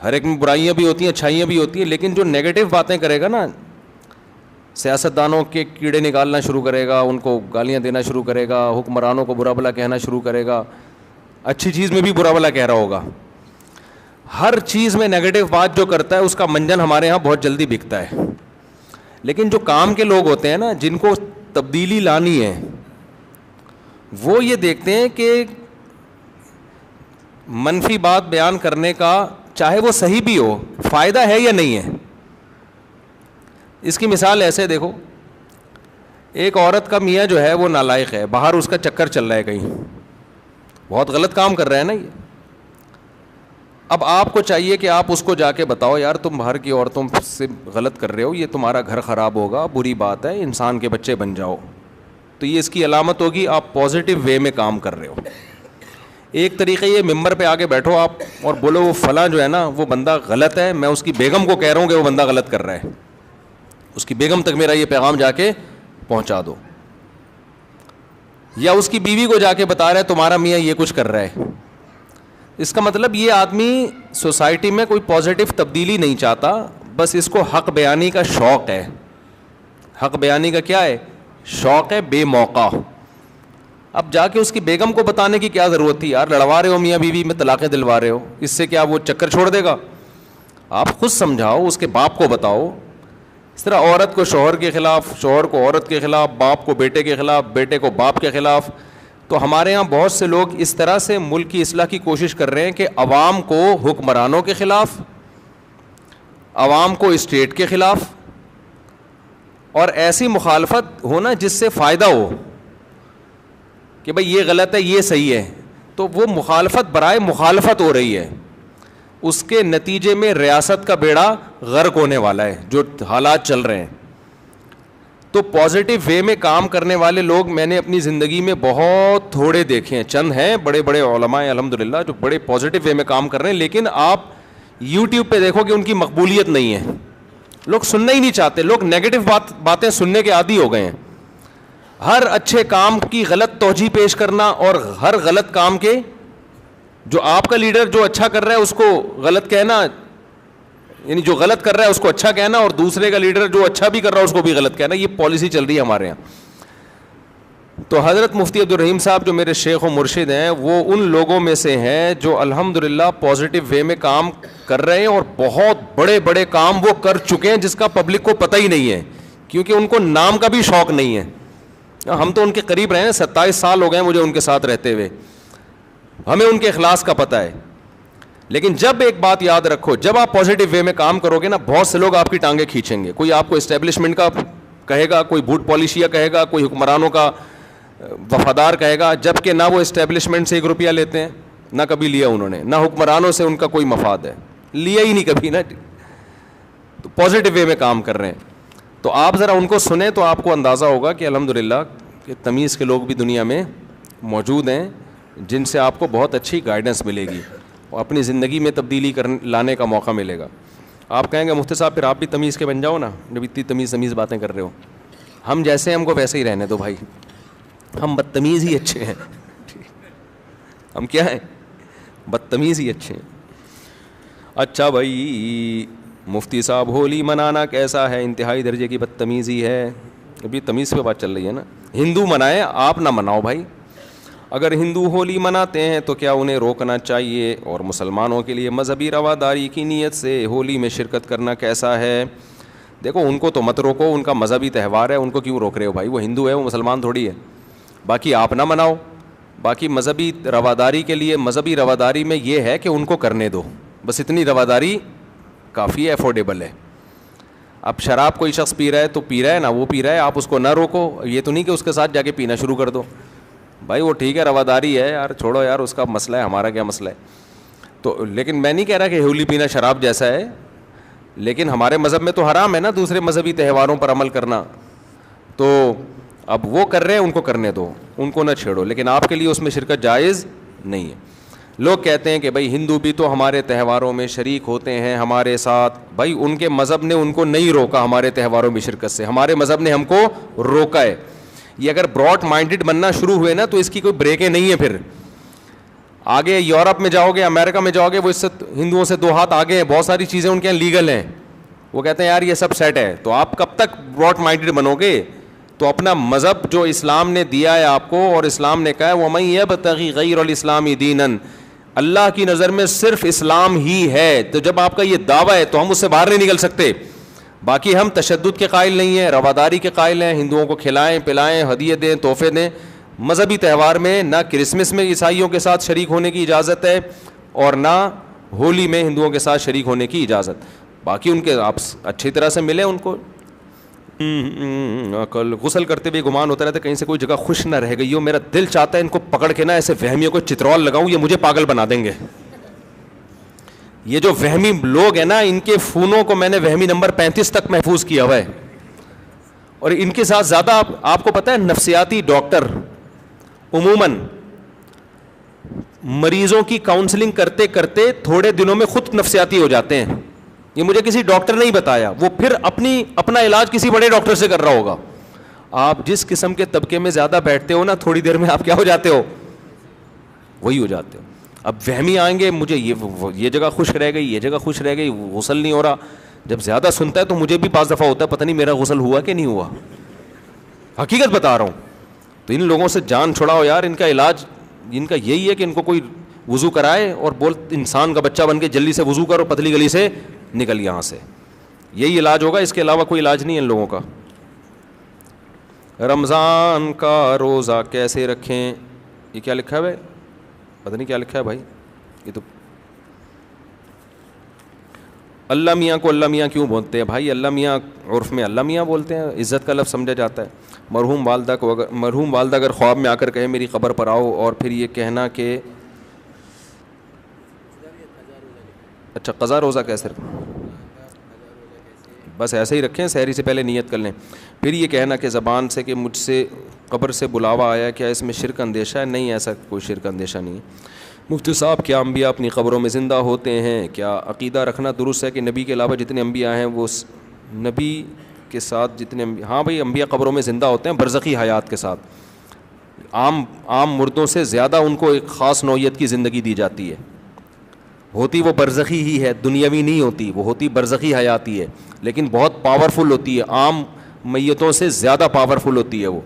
ہر ایک میں برائیاں بھی ہوتی ہیں, اچھائیاں بھی ہوتی ہیں, لیکن جو نیگیٹو باتیں کرے گا نا, سیاستدانوں کے کیڑے نکالنا شروع کرے گا, ان کو گالیاں دینا شروع کرے گا, حکمرانوں کو برا بھلا کہنا شروع کرے گا, اچھی چیز میں بھی برا بھلا کہہ رہا ہوگا. ہر چیز میں نیگیٹو بات جو کرتا ہے اس کا منجن ہمارے ہاں بہت جلدی بکتا ہے. لیکن جو کام کے لوگ ہوتے ہیں نا, جن کو تبدیلی لانی ہے, وہ یہ دیکھتے ہیں کہ منفی بات بیان کرنے کا, چاہے وہ صحیح بھی ہو, فائدہ ہے یا نہیں ہے. اس کی مثال ایسے دیکھو, ایک عورت کا میاں جو ہے وہ نالائق ہے, باہر اس کا چکر چل رہا ہے کہیں, بہت غلط کام کر رہا ہے نا یہ. اب آپ کو چاہیے کہ آپ اس کو جا کے بتاؤ, یار تم باہر کی عورتوں سے غلط کر رہے ہو, یہ تمہارا گھر خراب ہوگا, بری بات ہے, انسان کے بچے بن جاؤ. تو یہ اس کی علامت ہوگی آپ پازیٹیو وے میں کام کر رہے ہو. ایک طریقہ یہ ممبر پہ آگے بیٹھو آپ اور بولو وہ فلاں جو ہے نا وہ بندہ غلط ہے, میں اس کی بیگم کو کہہ رہا ہوں کہ وہ بندہ غلط کر رہا ہے, اس کی بیگم تک میرا یہ پیغام جا کے پہنچا دو. یا اس کی بیوی کو جا کے بتا رہا ہے تمہارا میاں یہ کچھ کر رہا ہے. اس کا مطلب یہ آدمی سوسائٹی میں کوئی پازیٹیو تبدیلی نہیں چاہتا, بس اس کو حق بیانی کا شوق ہے. حق بیانی کا کیا ہے؟ شوق ہے بے موقع. اب جا کے اس کی بیگم کو بتانے کی کیا ضرورت تھی, یار لڑوا رہے ہو میاں بیوی میں, طلاقیں دلوا رہے ہو, اس سے کیا وہ چکر چھوڑ دے گا؟ آپ خود سمجھاؤ, اس کے باپ کو بتاؤ. اس طرح عورت کو شوہر کے خلاف, شوہر کو عورت کے خلاف, باپ کو بیٹے کے خلاف, بیٹے کو باپ کے خلاف. تو ہمارے ہاں بہت سے لوگ اس طرح سے ملک کی اصلاح کی کوشش کر رہے ہیں کہ عوام کو حکمرانوں کے خلاف, عوام کو اسٹیٹ کے خلاف, اور ایسی مخالفت ہونا جس سے فائدہ ہو کہ بھئی یہ غلط ہے یہ صحیح ہے. تو وہ مخالفت برائے مخالفت ہو رہی ہے, اس کے نتیجے میں ریاست کا بیڑا غرق ہونے والا ہے جو حالات چل رہے ہیں. تو پازیٹیو وے میں کام کرنے والے لوگ میں نے اپنی زندگی میں بہت تھوڑے دیکھے ہیں, چند ہیں بڑے بڑے علماء الحمدللہ جو بڑے پازیٹیو وے میں کام کر رہے ہیں, لیکن آپ یوٹیوب پہ دیکھو کہ ان کی مقبولیت نہیں ہے, لوگ سننا ہی نہیں چاہتے, لوگ نیگیٹو باتیں سننے کے عادی ہو گئے ہیں. ہر اچھے کام کی غلط توجیہ پیش کرنا اور ہر غلط کام کے, جو آپ کا لیڈر جو اچھا کر رہا ہے اس کو غلط کہنا, یعنی جو غلط کر رہا ہے اس کو اچھا کہنا, اور دوسرے کا لیڈر جو اچھا بھی کر رہا ہے اس کو بھی غلط کہنا. یہ پالیسی چل رہی ہے ہمارے یہاں. تو حضرت مفتی عبدالرحیم صاحب جو میرے شیخ و مرشد ہیں, وہ ان لوگوں میں سے ہیں جو الحمدللہ پازیٹیو وے میں کام کر رہے ہیں, اور بہت بڑے بڑے کام وہ کر چکے ہیں جس کا پبلک کو پتہ ہی نہیں ہے, کیونکہ ان کو نام کا بھی شوق نہیں ہے. ہم تو ان کے قریب رہے ہیں, 27 سال ہو گئے مجھے ان کے ساتھ رہتے ہوئے, ہمیں ان کے اخلاص کا پتہ ہے. لیکن جب ایک بات یاد رکھو, جب آپ پازیٹیو وے میں کام کرو گے نا, بہت سے لوگ آپ کی ٹانگیں کھینچیں گے. کوئی آپ کو اسٹیبلشمنٹ کا کہے گا, کوئی بھوٹ پالیشیا کہے گا, کوئی حکمرانوں کا وفادار کہے گا, جب کہ نہ وہ اسٹیبلشمنٹ سے 1 روپیہ لیتے ہیں, نہ کبھی لیا انہوں نے, نہ حکمرانوں سے ان کا کوئی مفاد ہے, لیا ہی نہیں کبھی نا. تو پازیٹیو وے میں کام کر رہے ہیں. تو آپ ذرا ان کو سنیں تو آپ کو اندازہ ہوگا کہ الحمدللہ کہ تمیز کے لوگ بھی دنیا میں موجود ہیں جن سے آپ کو بہت اچھی گائیڈنس ملے گی اور اپنی زندگی میں تبدیلی لانے کا موقع ملے گا. آپ کہیں گے مفتی صاحب پھر آپ بھی تمیز کے بن جاؤ نا, جب اتنی تمیز باتیں کر رہے ہو. ہم جیسے ہم کو ویسے ہی رہنے دو بھائی, ہم بدتمیز ہی اچھے ہیں. ہم کیا ہیں؟ بدتمیز ہی اچھے ہیں. اچھا بھائی مفتی صاحب ہولی منانا کیسا ہے؟ انتہائی درجے کی بدتمیزی ہے. ابھی تمیز پہ بات چل رہی ہے نا. ہندو منائیں, آپ نہ مناؤ بھائی. اگر ہندو ہولی مناتے ہیں تو کیا انہیں روکنا چاہیے؟ اور مسلمانوں کے لیے مذہبی رواداری کی نیت سے ہولی میں شرکت کرنا کیسا ہے؟ دیکھو ان کو تو مت روکو, ان کا مذہبی تہوار ہے, ان کو کیوں روک رہے ہو بھائی؟ وہ ہندو ہے, وہ مسلمان تھوڑی ہے. باقی آپ نہ مناؤ. باقی مذہبی رواداری کے لیے, مذہبی رواداری میں یہ ہے کہ ان کو کرنے دو, بس اتنی رواداری کافی ہے, افورڈیبل ہے. اب شراب کوئی شخص پی رہا ہے تو پی رہا ہے نا, وہ پی رہا ہے, آپ اس کو نہ روکو. یہ تو نہیں کہ اس کے ساتھ جا کے پینا شروع کر دو. بھائی وہ ٹھیک ہے رواداری ہے یار, چھوڑو یار, اس کا مسئلہ ہے, ہمارا کیا مسئلہ ہے. تو لیکن میں نہیں کہہ رہا کہ ہولی پینا شراب جیسا ہے, لیکن ہمارے مذہب میں تو حرام ہے نا دوسرے مذہبی تہواروں پر عمل کرنا. تو اب وہ کر رہے ہیں, ان کو کرنے دو, ان کو نہ چھیڑو, لیکن آپ کے لیے اس میں شرکت جائز نہیں ہے. لوگ کہتے ہیں کہ بھائی ہندو بھی تو ہمارے تہواروں میں شریک ہوتے ہیں ہمارے ساتھ. بھائی ان کے مذہب نے ان کو نہیں روکا ہمارے تہواروں میں شرکت سے, ہمارے مذہب نے ہم کو روکا ہے. یہ اگر براڈ مائنڈیڈ بننا شروع ہوئے نا تو اس کی کوئی بریکیں نہیں ہے. پھر آگے یورپ میں جاؤ گے, امریکہ میں جاؤ گے, وہ اس سے ہندوؤں سے 2 ہاتھ آگے ہیں, بہت ساری چیزیں ان کے یہاں لیگل ہیں, وہ کہتے ہیں یار یہ سب سیٹ ہے. تو آپ کب تک براڈ مائنڈیڈ بنو گے؟ تو اپنا مذہب جو اسلام نے دیا ہے آپ کو, اور اسلام نے کہا ہے وَمَن يَبْتَغِ غَيْرَ الْإِسْلَامِ دِينًا, اللہ کی نظر میں صرف اسلام ہی ہے. تو جب آپ کا یہ دعویٰ ہے تو ہم اس سے باہر نہیں نکل سکتے. باقی ہم تشدد کے قائل نہیں ہیں, رواداری کے قائل ہیں, ہندوؤں کو کھلائیں پلائیں, ہدیے دیں, تحفے دیں. مذہبی تہوار میں نہ کرسمس میں عیسائیوں کے ساتھ شریک ہونے کی اجازت ہے, اور نہ ہولی میں ہندوؤں کے ساتھ شریک ہونے کی اجازت. باقی ان کے آپ اچھی طرح سے ملیں ان کو. کل غسل کرتے ہوئے گمان ہوتا رہتا ہے کہیں سے کوئی جگہ خوش نہ رہ گئی ہو, میرا دل چاہتا ہے ان کو پکڑ کے نا ایسے وہمیوں کو چترول لگاؤں, یہ مجھے پاگل بنا دیں گے. یہ جو وہمی لوگ ہیں نا, ان کے فونوں کو میں نے وہمی نمبر 35 تک محفوظ کیا ہوا ہے. اور ان کے ساتھ زیادہ آپ کو پتہ ہے نفسیاتی ڈاکٹر عموماً مریضوں کی کاؤنسلنگ کرتے کرتے تھوڑے دنوں میں خود نفسیاتی ہو جاتے ہیں. یہ مجھے کسی ڈاکٹر نے ہی بتایا, وہ پھر اپنا علاج کسی بڑے ڈاکٹر سے کر رہا ہوگا. آپ جس قسم کے طبقے میں زیادہ بیٹھتے ہو نا, تھوڑی دیر میں آپ کیا ہو جاتے ہو, وہی ہو جاتے ہو. اب وہمی آئیں گے, مجھے یہ جگہ خوش رہ گئی, یہ جگہ خوش رہ گئی, غسل نہیں ہو رہا. جب زیادہ سنتا ہے تو مجھے بھی 5 دفعہ ہوتا ہے پتہ نہیں میرا غسل ہوا کہ نہیں ہوا. حقیقت بتا رہا ہوں. تو ان لوگوں سے جان چھڑاؤ یار. ان کا علاج ان کا یہی ہے کہ ان کو کوئی وضو کرائے اور بول انسان کا بچہ بن کے جلدی سے وضو کرو, پتلی گلی سے نکل یہاں سے. یہی علاج ہوگا, اس کے علاوہ کوئی علاج نہیں ہے ان لوگوں کا. رمضان کا روزہ کیسے رکھیں, یہ کیا لکھا ہے بھائی, پتہ نہیں کیا لکھا ہے بھائی. یہ تو اللہ میاں کو اللہ میاں کیوں بولتے ہیں بھائی؟ اللہ میاں عرف میں اللہ میاں بولتے ہیں, عزت کا لفظ سمجھا جاتا ہے. مرحوم والدہ اگر خواب میں آ کر کہے میری قبر پر آؤ, اور پھر یہ کہنا کہ اچھا قضا روزہ کیسے رکھیں, بس ایسے ہی رکھیں, سحری سے پہلے نیت کر لیں. پھر یہ کہنا کہ زبان سے کہ مجھ سے قبر سے بلاوا آیا, کیا اس میں شرک اندیشہ ہے؟ نہیں, ایسا کوئی شرک اندیشہ نہیں ہے. مفتی صاحب کیا انبیاء اپنی قبروں میں زندہ ہوتے ہیں؟ کیا عقیدہ رکھنا درست ہے کہ نبی کے علاوہ جتنے انبیاء ہیں وہ نبی کے ساتھ جتنے ہاں بھائی انبیاء قبروں میں زندہ ہوتے ہیں برزخی حیات کے ساتھ. عام مردوں سے زیادہ ان کو ایک خاص نوعیت کی زندگی دی جاتی ہے. ہوتی وہ برزخی ہی ہے, دنیاوی نہیں ہوتی, وہ ہوتی برزخی حیاتی ہے, لیکن بہت پاورفل ہوتی ہے, عام میتوں سے زیادہ پاورفل ہوتی ہے وہ.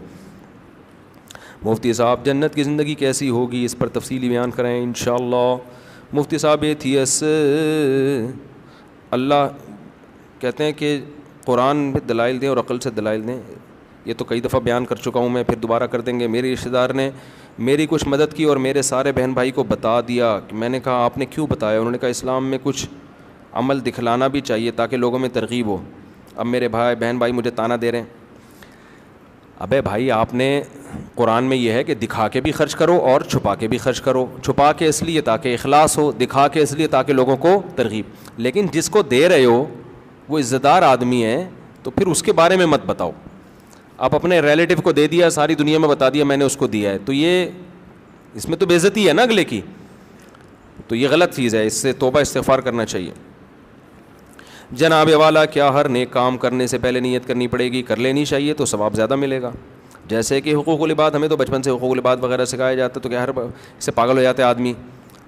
مفتی صاحب جنت کی زندگی کیسی ہوگی, اس پر تفصیلی بیان کریں انشاءاللہ. مفتی صاحب ایتھیس اللہ کہتے ہیں کہ قرآن میں دلائل دیں اور عقل سے دلائل دیں. یہ تو کئی دفعہ بیان کر چکا ہوں میں, پھر دوبارہ کر دیں گے. میرے رشتہ دار نے میری کچھ مدد کی اور میرے سارے بہن بھائی کو بتا دیا. میں نے کہا آپ نے کیوں بتایا؟ انہوں نے کہا اسلام میں کچھ عمل دکھلانا بھی چاہیے تاکہ لوگوں میں ترغیب ہو. اب میرے بہن بھائی مجھے تانا دے رہے ہیں. ابے بھائی آپ نے قرآن میں یہ ہے کہ دکھا کے بھی خرچ کرو اور چھپا کے بھی خرچ کرو. چھپا کے اس لیے تاکہ اخلاص ہو, دکھا کے اس لیے تاکہ لوگوں کو ترغیب. لیکن جس کو دے رہے ہو وہ عزت دار آدمی ہے تو پھر اس کے بارے میں مت بتاؤ. آپ اپنے ریلیٹیو کو دے دیا, ساری دنیا میں بتا دیا میں نے اس کو دیا ہے, تو یہ اس میں تو بے عزتی ہے نا اگلے کی. تو یہ غلط چیز ہے, اس سے توبہ استغفار کرنا چاہیے. جناب والا کیا ہر نیک کام کرنے سے پہلے نیت کرنی پڑے گی؟ کر لینی چاہیے تو ثواب زیادہ ملے گا. جیسے کہ حقوق العباد, ہمیں تو بچپن سے حقوق العباد وغیرہ سکھایا جاتا ہے, تو کیا ہر اس سے پاگل ہو جاتا ہے آدمی.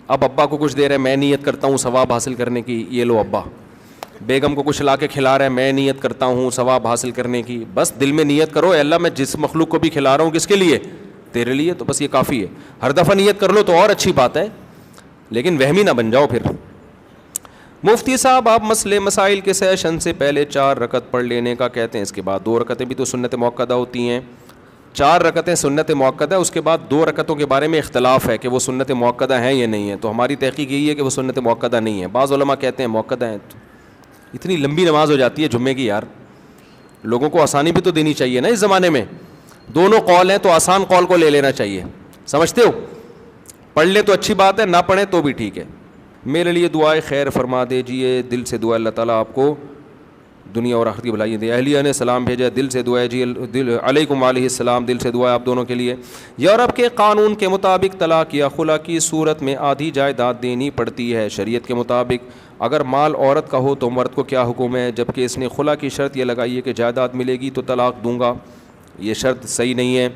اب ابا کو کچھ دے رہا ہے, میں نیت کرتا ہوں ثواب حاصل کرنے کی, یہ لو ابا. بیگم کو کچھ لا کے کھلا رہا ہے, میں نیت کرتا ہوں ثواب حاصل کرنے کی. بس دل میں نیت کرو, اے اللہ میں جس مخلوق کو بھی کھلا رہا ہوں کس کے لیے؟ تیرے لیے. تو بس یہ کافی ہے. ہر دفعہ نیت کر لو تو اور اچھی بات ہے, لیکن وہمی نہ بن جاؤ پھر. مفتی صاحب آپ مسائل کے سیشن سے پہلے 4 رکعت پڑھ لینے کا کہتے ہیں, اس کے بعد 2 رکعتیں بھی تو سنت مؤکدہ ہوتی ہیں. 4 رکعتیں سنت مؤکدہ, اس کے بعد 2 رکعتوں کے بارے میں اختلاف ہے کہ وہ سنت مؤکدہ ہیں یا نہیں ہیں. تو ہماری تحقیق یہی ہے کہ وہ سنت مؤکدہ نہیں ہے. بعض علماء کہتے ہیں مؤکدہ ہیں. اتنی لمبی نماز ہو جاتی ہے جمعے کی یار, لوگوں کو آسانی بھی تو دینی چاہیے نا اس زمانے میں. دونوں قول ہیں تو آسان قول کو لے لینا چاہیے, سمجھتے ہو؟ پڑھ لیں تو اچھی بات ہے, نہ پڑھیں تو بھی ٹھیک ہے. میرے لیے دعائے خیر فرما دیجیے, دل سے دعا, اللہ تعالیٰ آپ کو دنیا اور آخرت کی بھلائی دے. اہلیہ نے سلام بھیجا, دل سے دعا ہے جی, علیکم علیہ السلام, دل سے دعا ہے آپ دونوں کے لیے. یورپ کے قانون کے مطابق طلاق یا خلا کی صورت میں آدھی جائیداد دینی پڑتی ہے. شریعت کے مطابق اگر مال عورت کا ہو تو مرد کو کیا حکم ہے؟ جبکہ اس نے خلا کی شرط یہ لگائی ہے کہ جائیداد ملے گی تو طلاق دوں گا. یہ شرط صحیح نہیں ہے.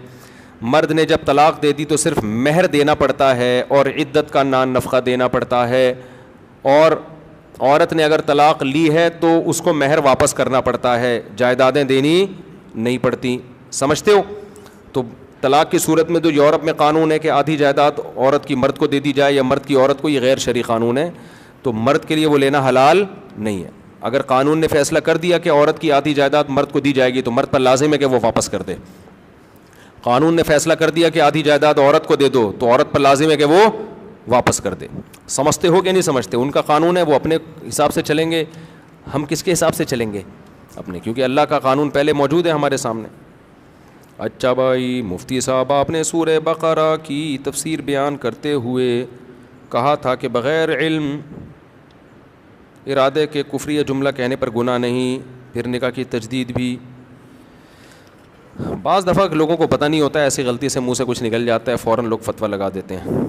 مرد نے جب طلاق دے دی تو صرف مہر دینا پڑتا ہے اور عدت کا نان نفقہ دینا پڑتا ہے, اور عورت نے اگر طلاق لی ہے تو اس کو مہر واپس کرنا پڑتا ہے, جائیدادیں دینی نہیں پڑتی. سمجھتے ہو؟ تو طلاق کی صورت میں تو یورپ میں قانون ہے کہ آدھی جائیداد عورت کی مرد کو دے دی جائے یا مرد کی عورت کو, یہ غیر شرعی قانون ہے, تو مرد کے لیے وہ لینا حلال نہیں ہے. اگر قانون نے فیصلہ کر دیا کہ عورت کی آدھی جائیداد مرد کو دی جائے گی تو مرد پر لازم ہے کہ وہ واپس کر دے. قانون نے فیصلہ کر دیا کہ آدھی جائیداد عورت کو دے دو تو عورت پر لازم ہے کہ وہ واپس کر دے. سمجھتے ہو کہ نہیں سمجھتے؟ ان کا قانون ہے, وہ اپنے حساب سے چلیں گے, ہم کس کے حساب سے چلیں گے؟ اپنے, کیونکہ اللہ کا قانون پہلے موجود ہے ہمارے سامنے. اچھا بھائی, مفتی صاحب آپ نے سورہ بقرہ کی تفسیر بیان کرتے ہوئے کہا تھا کہ بغیر علم ارادے کے کفری جملہ کہنے پر گناہ نہیں, پھر نکاح کی تجدید بھی. بعض دفعہ لوگوں کو پتہ نہیں ہوتا ہے, ایسی غلطی سے منہ سے کچھ نکل جاتا ہے, فوراً لوگ فتویٰ لگا دیتے ہیں.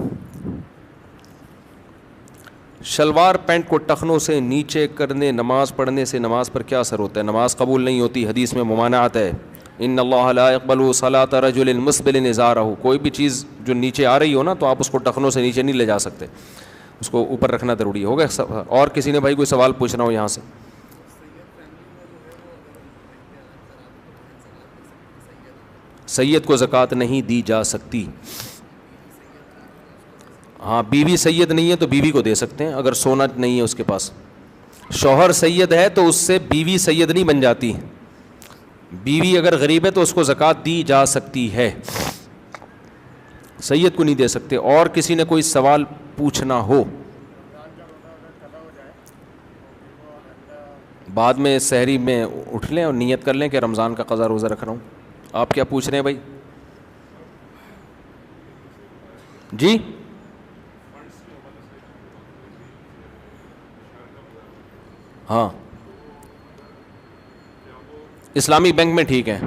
شلوار پینٹ کو ٹخنوں سے نیچے کرنے نماز پڑھنے سے نماز پر کیا اثر ہوتا ہے؟ نماز قبول نہیں ہوتی, حدیث میں ممانعت ہے. ان اللہ لا يقبل صلاۃ رجل مسبل ازارہ, کوئی بھی چیز جو نیچے آ رہی ہو نا تو آپ اس کو ٹخنوں سے نیچے نہیں لے جا سکتے, اس کو اوپر رکھنا ضروری ہوگا. اور کسی نے بھائی کوئی سوال پوچھنا ہو یہاں سے؟ سید کو زکوٰۃ نہیں دی جا سکتی. ہاں, بیوی سید نہیں ہے تو بیوی کو دے سکتے ہیں اگر سونا نہیں ہے اس کے پاس. شوہر سید ہے تو اس سے بیوی سید نہیں بن جاتی. بیوی اگر غریب ہے تو اس کو زکوٰۃ دی جا سکتی ہے, سید کو نہیں دے سکتے. اور کسی نے کوئی سوال پوچھنا ہو؟ بعد میں سحری میں اٹھ لیں اور نیت کر لیں کہ رمضان کا قضا روزہ رکھ رہا ہوں. آپ کیا پوچھ رہے ہیں بھائی؟ جی ہاں, اسلامی بینک میں ٹھیک ہے.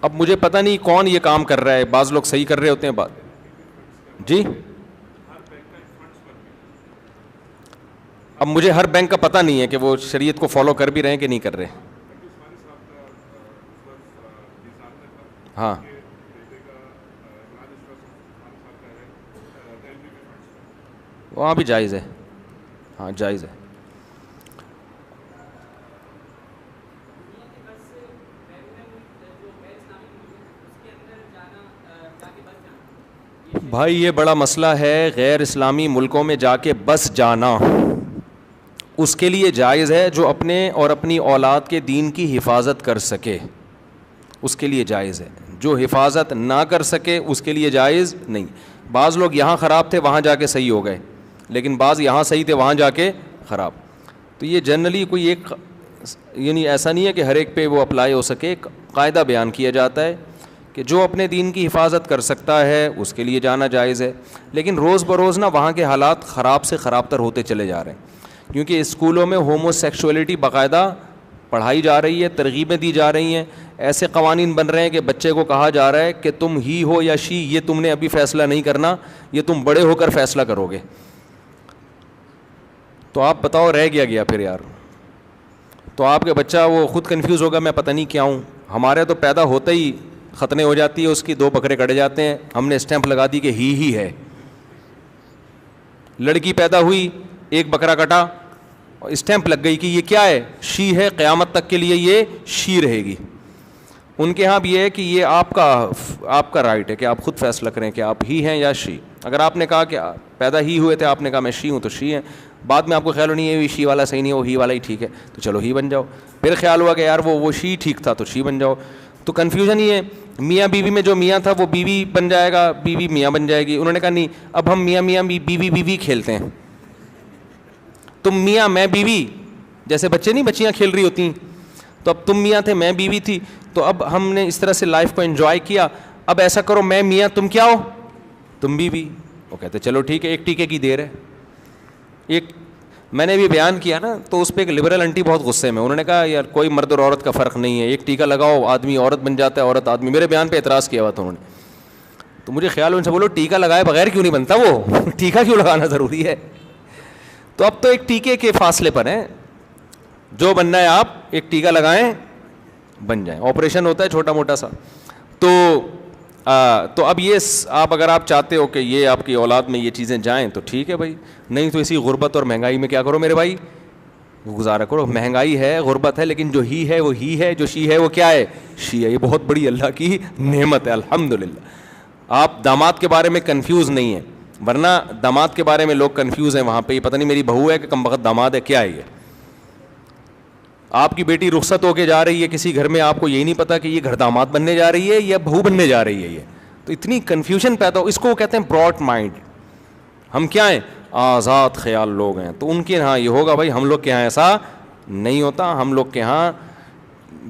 اب مجھے پتہ نہیں کون یہ کام کر رہا ہے, بعض لوگ صحیح کر رہے ہوتے ہیں بات. جی اب مجھے ہر بینک کا پتہ نہیں ہے کہ وہ شریعت کو فالو کر بھی رہے ہیں کہ نہیں کر رہے. ہاں وہاں بھی جائز ہے, ہاں جائز ہے. بھائی یہ بڑا مسئلہ ہے, غیر اسلامی ملکوں میں جا کے بس جانا اس کے لیے جائز ہے جو اپنے اور اپنی اولاد کے دین کی حفاظت کر سکے, اس کے لیے جائز ہے. جو حفاظت نہ کر سکے اس کے لیے جائز نہیں. بعض لوگ یہاں خراب تھے وہاں جا کے صحیح ہو گئے, لیکن بعض یہاں صحیح تھے وہاں جا کے خراب. تو یہ جنرلی کوئی ایک یعنی ایسا نہیں ہے کہ ہر ایک پہ وہ اپلائی ہو سکے. ایک قاعدہ بیان کیا جاتا ہے کہ جو اپنے دین کی حفاظت کر سکتا ہے اس کے لیے جانا جائز ہے. لیکن روز بروز نا وہاں کے حالات خراب سے خراب تر ہوتے چلے جا رہے ہیں, کیونکہ اسکولوں میں ہومو سیکشولیٹی باقاعدہ پڑھائی جا رہی ہے, ترغیبیں دی جا رہی ہیں. ایسے قوانین بن رہے ہیں کہ بچے کو کہا جا رہا ہے کہ تم ہی ہو یا شی, یہ تم نے ابھی فیصلہ نہیں کرنا, یہ تم بڑے ہو کر فیصلہ کرو گے. تو آپ بتاؤ رہ گیا پھر یار. تو آپ کے بچہ وہ خود کنفیوز ہوگا میں پتہ نہیں کیا ہوں. ہمارے تو پیدا ہوتے ہی ختنے ہو جاتی ہے اس کی, 2 بکرے کٹے جاتے ہیں, ہم نے اسٹیمپ لگا دی کہ ہی ہے. لڑکی پیدا ہوئی 1 بکرا کٹا, اسٹیمپ لگ گئی کہ یہ کیا ہے, شی ہے, قیامت تک کے لیے یہ شی رہے گی. ان کے ہاں بھی یہ ہے کہ یہ آپ کا رائٹ ہے کہ آپ خود فیصلہ کریں کہ آپ ہی ہیں یا شی. اگر آپ نے کہا کہ پیدا ہی ہوئے تھے, آپ نے کہا میں شی ہوں تو شی ہیں, بعد میں آپ کو خیال نہیں ہے شی والا صحیح نہیں ہے, وہ ہی والا ہی ٹھیک ہے, تو چلو ہی بن جاؤ. پھر خیال ہوا کہ یار وہ شی ٹھیک تھا تو شی بن جاؤ. تو کنفیوژن ہی ہے. میاں بیوی میں جو میاں تھا وہ بیوی بن جائے گا, بیوی میاں بن جائے گی. انہوں نے کہا نہیں, اب ہم میاں بیوی کھیلتے ہیں. تم میاں میں بیوی, جیسے بچے نہیں بچیاں کھیل رہی ہوتی ہیں, تو اب تم میاں تھے میں بیوی تھی, تو اب ہم نے اس طرح سے لائف کو انجوائے کیا. اب ایسا کرو میں میاں تم کیا ہو, تم بیوی. وہ کہتے چلو ٹھیک ہے, 1 ٹیکے کی دیر ہے. میں نے بھی بیان کیا نا, تو اس پہ ایک لبرل انٹی بہت غصے میں, انہوں نے کہا یار کوئی مرد اور عورت کا فرق نہیں ہے, 1 ٹیکہ لگاؤ آدمی عورت بن جاتا ہے, عورت آدمی. میرے بیان پہ اعتراض کیا ہوا تھا انہوں نے. تو مجھے خیال ان سے بولو ٹیکہ لگائے بغیر کیوں نہیں بنتا, وہ ٹیکہ کیوں لگانا ضروری ہے. تو اب تو ایک ٹیکے کے فاصلے پر ہیں, جو بننا ہے آپ ایک ٹیکا لگائیں بن جائیں, آپریشن ہوتا ہے چھوٹا موٹا سا. تو اب یہ آپ اگر آپ چاہتے ہو کہ یہ آپ کی اولاد میں یہ چیزیں جائیں تو ٹھیک ہے بھائی, نہیں تو اسی غربت اور مہنگائی میں کیا کرو میرے بھائی, گزارا کرو. مہنگائی ہے, غربت ہے, لیکن جو ہی ہے وہ ہی ہے, جو شی ہے وہ کیا ہے, شی ہے. یہ بہت بڑی اللہ کی نعمت ہے الحمدللہ. آپ داماد کے بارے میں کنفیوز نہیں ہیں, ورنہ داماد کے بارے میں لوگ کنفیوز ہیں وہاں پہ, یہ پتہ نہیں میری بہو ہے کہ کم وقت داماد ہے, کیا ہے یہ. آپ کی بیٹی رخصت ہو کے جا رہی ہے کسی گھر میں, آپ کو یہی نہیں پتا کہ یہ گھر داماد بننے جا رہی ہے یا بہو بننے جا رہی ہے. یہ تو اتنی کنفیوژن پیدا ہو, اس کو کہتے ہیں براڈ مائنڈ. ہم کیا ہیں, آزاد خیال لوگ ہیں. تو ان کے یہاں یہ ہوگا بھائی, ہم لوگ کے یہاں ایسا نہیں ہوتا. ہم لوگ کے یہاں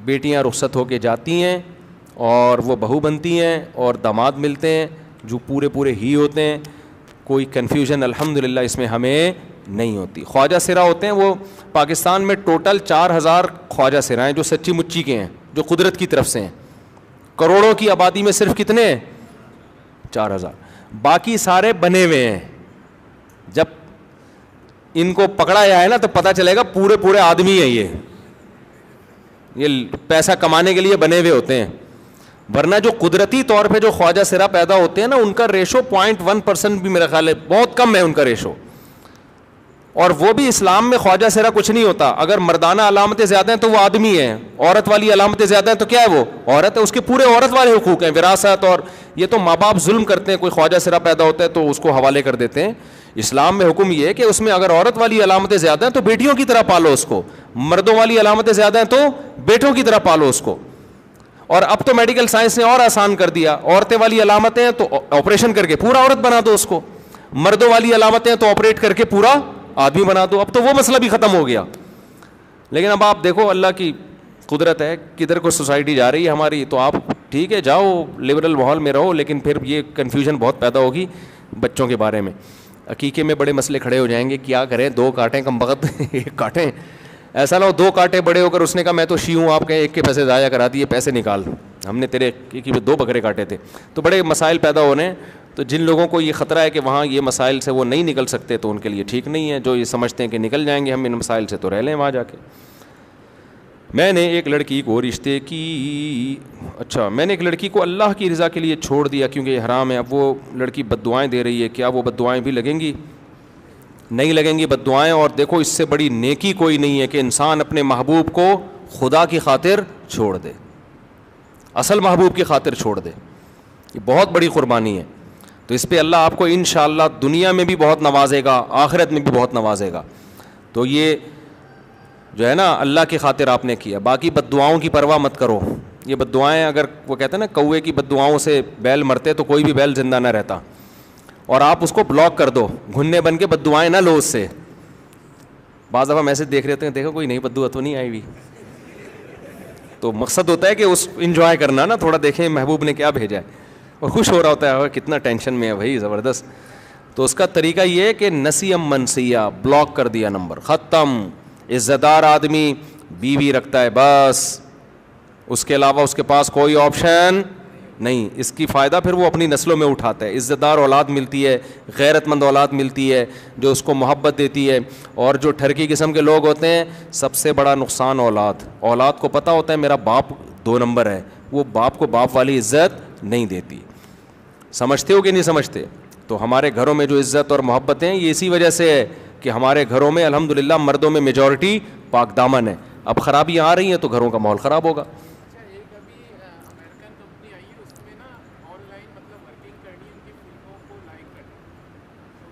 بیٹیاں رخصت ہو کے جاتی ہیں اور وہ بہو بنتی ہیں اور داماد ملتے ہیں جو پورے ہی ہوتے ہیں. کوئی کنفیوژن الحمدللہ اس میں ہمیں نہیں ہوتی. خواجہ سرا ہوتے ہیں, وہ پاکستان میں ٹوٹل 4000 خواجہ سرا ہیں جو سچی مچی کے ہیں, جو قدرت کی طرف سے ہیں. کروڑوں کی آبادی میں صرف کتنے ہیں, 4000. باقی سارے بنے ہوئے ہیں. جب ان کو پکڑا جائے نا تو پتہ چلے گا پورے آدمی ہیں. یہ پیسہ کمانے کے لیے بنے ہوئے ہوتے ہیں. ورنہ جو قدرتی طور پہ جو خواجہ سرا پیدا ہوتے ہیں نا, ان کا ریشو 0.1% بھی میرا خیال ہے بہت کم ہے ان کا ریشو. اور وہ بھی اسلام میں خواجہ سرا کچھ نہیں ہوتا. اگر مردانہ علامتیں زیادہ ہیں تو وہ آدمی ہے, عورت والی علامتیں زیادہ ہیں تو کیا ہے, وہ عورت ہے. اس کے پورے عورت والے حقوق ہیں, وراثت. اور یہ تو ماں باپ ظلم کرتے ہیں, کوئی خواجہ سرا پیدا ہوتا ہے تو اس کو حوالے کر دیتے ہیں. اسلام میں حکم یہ ہے کہ اس میں اگر عورت والی علامتیں زیادہ ہیں تو بیٹیوں کی طرح پالو اس کو, مردوں والی علامتیں زیادہ ہیں تو بیٹوں کی طرح پالو اس کو. اور اب تو میڈیکل سائنس نے اور آسان کر دیا, عورتیں والی علامتیں ہیں تو آپریشن کر کے پورا عورت بنا دو اس کو, مردوں والی علامتیں ہیں تو آپریٹ کر کے پورا آدمی بنا دو. اب تو وہ مسئلہ بھی ختم ہو گیا. لیکن اب آپ دیکھو اللہ کی قدرت ہے کدھر کو سوسائٹی جا رہی ہے ہماری. تو آپ ٹھیک ہے جاؤ لبرل ماحول میں رہو, لیکن پھر یہ کنفیوژن بہت پیدا ہوگی بچوں کے بارے میں. عقیقے میں بڑے مسئلے کھڑے ہو جائیں گے, کیا کریں 2 کاٹیں کم بخت ایک کاٹیں. ایسا نہ ہو 2 کاٹے بڑے ہو کر اس نے کہا میں تو شی ہوں, آپ کہیں ایک کے پیسے ضائع کرا دیے, پیسے نکال, ہم نے تیرے کی 2 بکرے کاٹے تھے. تو بڑے مسائل پیدا ہو رہے ہیں. تو جن لوگوں کو یہ خطرہ ہے کہ وہاں یہ مسائل سے وہ نہیں نکل سکتے تو ان کے لیے ٹھیک نہیں ہے. جو یہ سمجھتے ہیں کہ نکل جائیں گے ہم ان مسائل سے, تو رہ لیں وہاں جا کے. میں نے ایک لڑکی کو میں نے ایک لڑکی کو اللہ کی رضا کے لیے چھوڑ دیا کیونکہ یہ حرام ہے. اب وہ لڑکی بد دعائیں دے رہی ہے, کیا وہ بد دعائیں بھی لگیں گی؟ نہیں لگیں گی بد دعائیں. اور دیکھو اس سے بڑی نیکی کوئی نہیں ہے کہ انسان اپنے محبوب کو خدا کی خاطر چھوڑ دے, اصل محبوب کی خاطر چھوڑ دے. یہ بہت بڑی قربانی ہے. تو اس پہ اللہ آپ کو انشاءاللہ دنیا میں بھی بہت نوازے گا, آخرت میں بھی بہت نوازے گا. تو یہ جو ہے نا اللہ کی خاطر آپ نے کیا. باقی بد دعاؤں کی پرواہ مت کرو. یہ بد دعائیں, اگر وہ کہتے ہیں نا کوے کی بد دعاؤں سے بیل مرتے تو کوئی بھی بیل زندہ نہ رہتا. اور آپ اس کو بلاک کر دو, گھننے بن کے بد دعائیں نہ لو اس سے. بعض دفعہ میسج دیکھ رہے ہیں, دیکھو کوئی نئی بد دعا تو نہیں آئی ہوئی. تو مقصد ہوتا ہے کہ اس انجوائے کرنا نا, تھوڑا دیکھیں محبوب نے کیا بھیجا ہے, اور خوش ہو رہا ہوتا ہے کتنا ٹینشن میں ہے بھائی, زبردست. تو اس کا طریقہ یہ ہے کہ نسیم منسیہ, بلاک کر دیا, نمبر ختم. عزت دار آدمی بیوی رکھتا ہے بس, اس کے علاوہ اس کے پاس کوئی آپشن نہیں. اس کی فائدہ پھر وہ اپنی نسلوں میں اٹھاتا ہے. عزت دار اولاد ملتی ہے, غیرت مند اولاد ملتی ہے جو اس کو محبت دیتی ہے. اور جو ٹھرکی قسم کے لوگ ہوتے ہیں, سب سے بڑا نقصان اولاد کو پتہ ہوتا ہے میرا باپ 2 نمبر ہے, وہ باپ کو باپ والی عزت نہیں دیتی. سمجھتے ہو کہ نہیں سمجھتے؟ تو ہمارے گھروں میں جو عزت اور محبت ہیں یہ اسی وجہ سے ہے کہ ہمارے گھروں میں الحمدللہ مردوں میں میجورٹی پاک دامن ہے. اب خرابیاں آ رہی ہیں تو گھروں کا ماحول خراب ہوگا.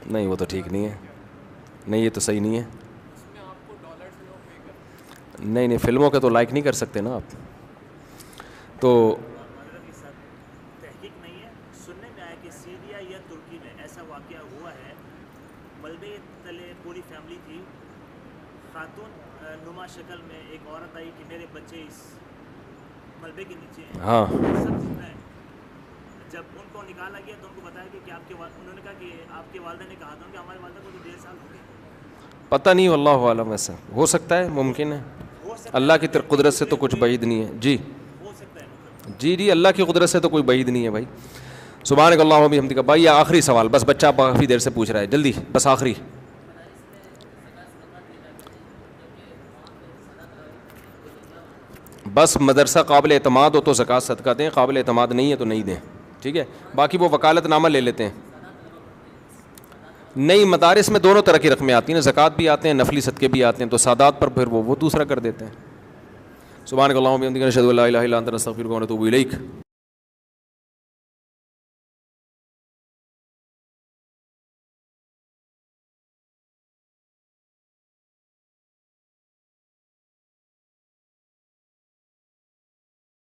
نہیں وہ تو ٹھیک نہیں ہے, نہیں یہ تو صحیح نہیں ہے. نہیں فلموں کے تو لائک نہیں کر سکتے نا آپ. تو تحقیق نہیں ہے, سننے میں آیا کہ سیریا یا ترکی میں ایسا واقعہ ہوا ہے. ملبے تلے پوری فیملی تھی, خاتون نما شکل میں ایک عورت آئی کہ میرے بچے اس ملبے کے نیچے ہیں. ہاں سب سننا ہے. جب ان کو نکالا گیا تو ان کو بتایا کہ آپ کے انہوں نے کہا کہ آپ کے والدہ نے کہا تھا کہ ہمارے والدہ کو تو 1.5 سال ہو گئے. پتہ نہیں, واللہ عالم. ایسا ہو سکتا ہے, ممکن ہے. اللہ کی قدرت سے تو کچھ بعید نہیں ہے. جی جی اللہ کی قدرت سے تو کوئی بعید نہیں ہے بھائی. سبحانک اللہم و بحمدک. بھائی آخری سوال بس, بچہ کافی دیر سے پوچھ رہا ہے, جلدی بس آخری. بس مدرسہ قابل اعتماد ہو تو زکوٰۃ صدقہ دیں, قابل اعتماد نہیں ہے تو نہیں دیں, ٹھیک ہے. باقی وہ وکالت نامہ لے لیتے ہیں. نہیں, مدارس میں دونوں طرح کی رقمیں آتی ہیں, زکوٰۃ بھی آتے ہیں, نفلی صدقے بھی آتے ہیں, تو سادات پر پھر وہ دوسرا کر دیتے ہیں. سبحانک اللہم و بحمدک نشہد ان لا الہ الا انت نستغفرک و نتوب الیک.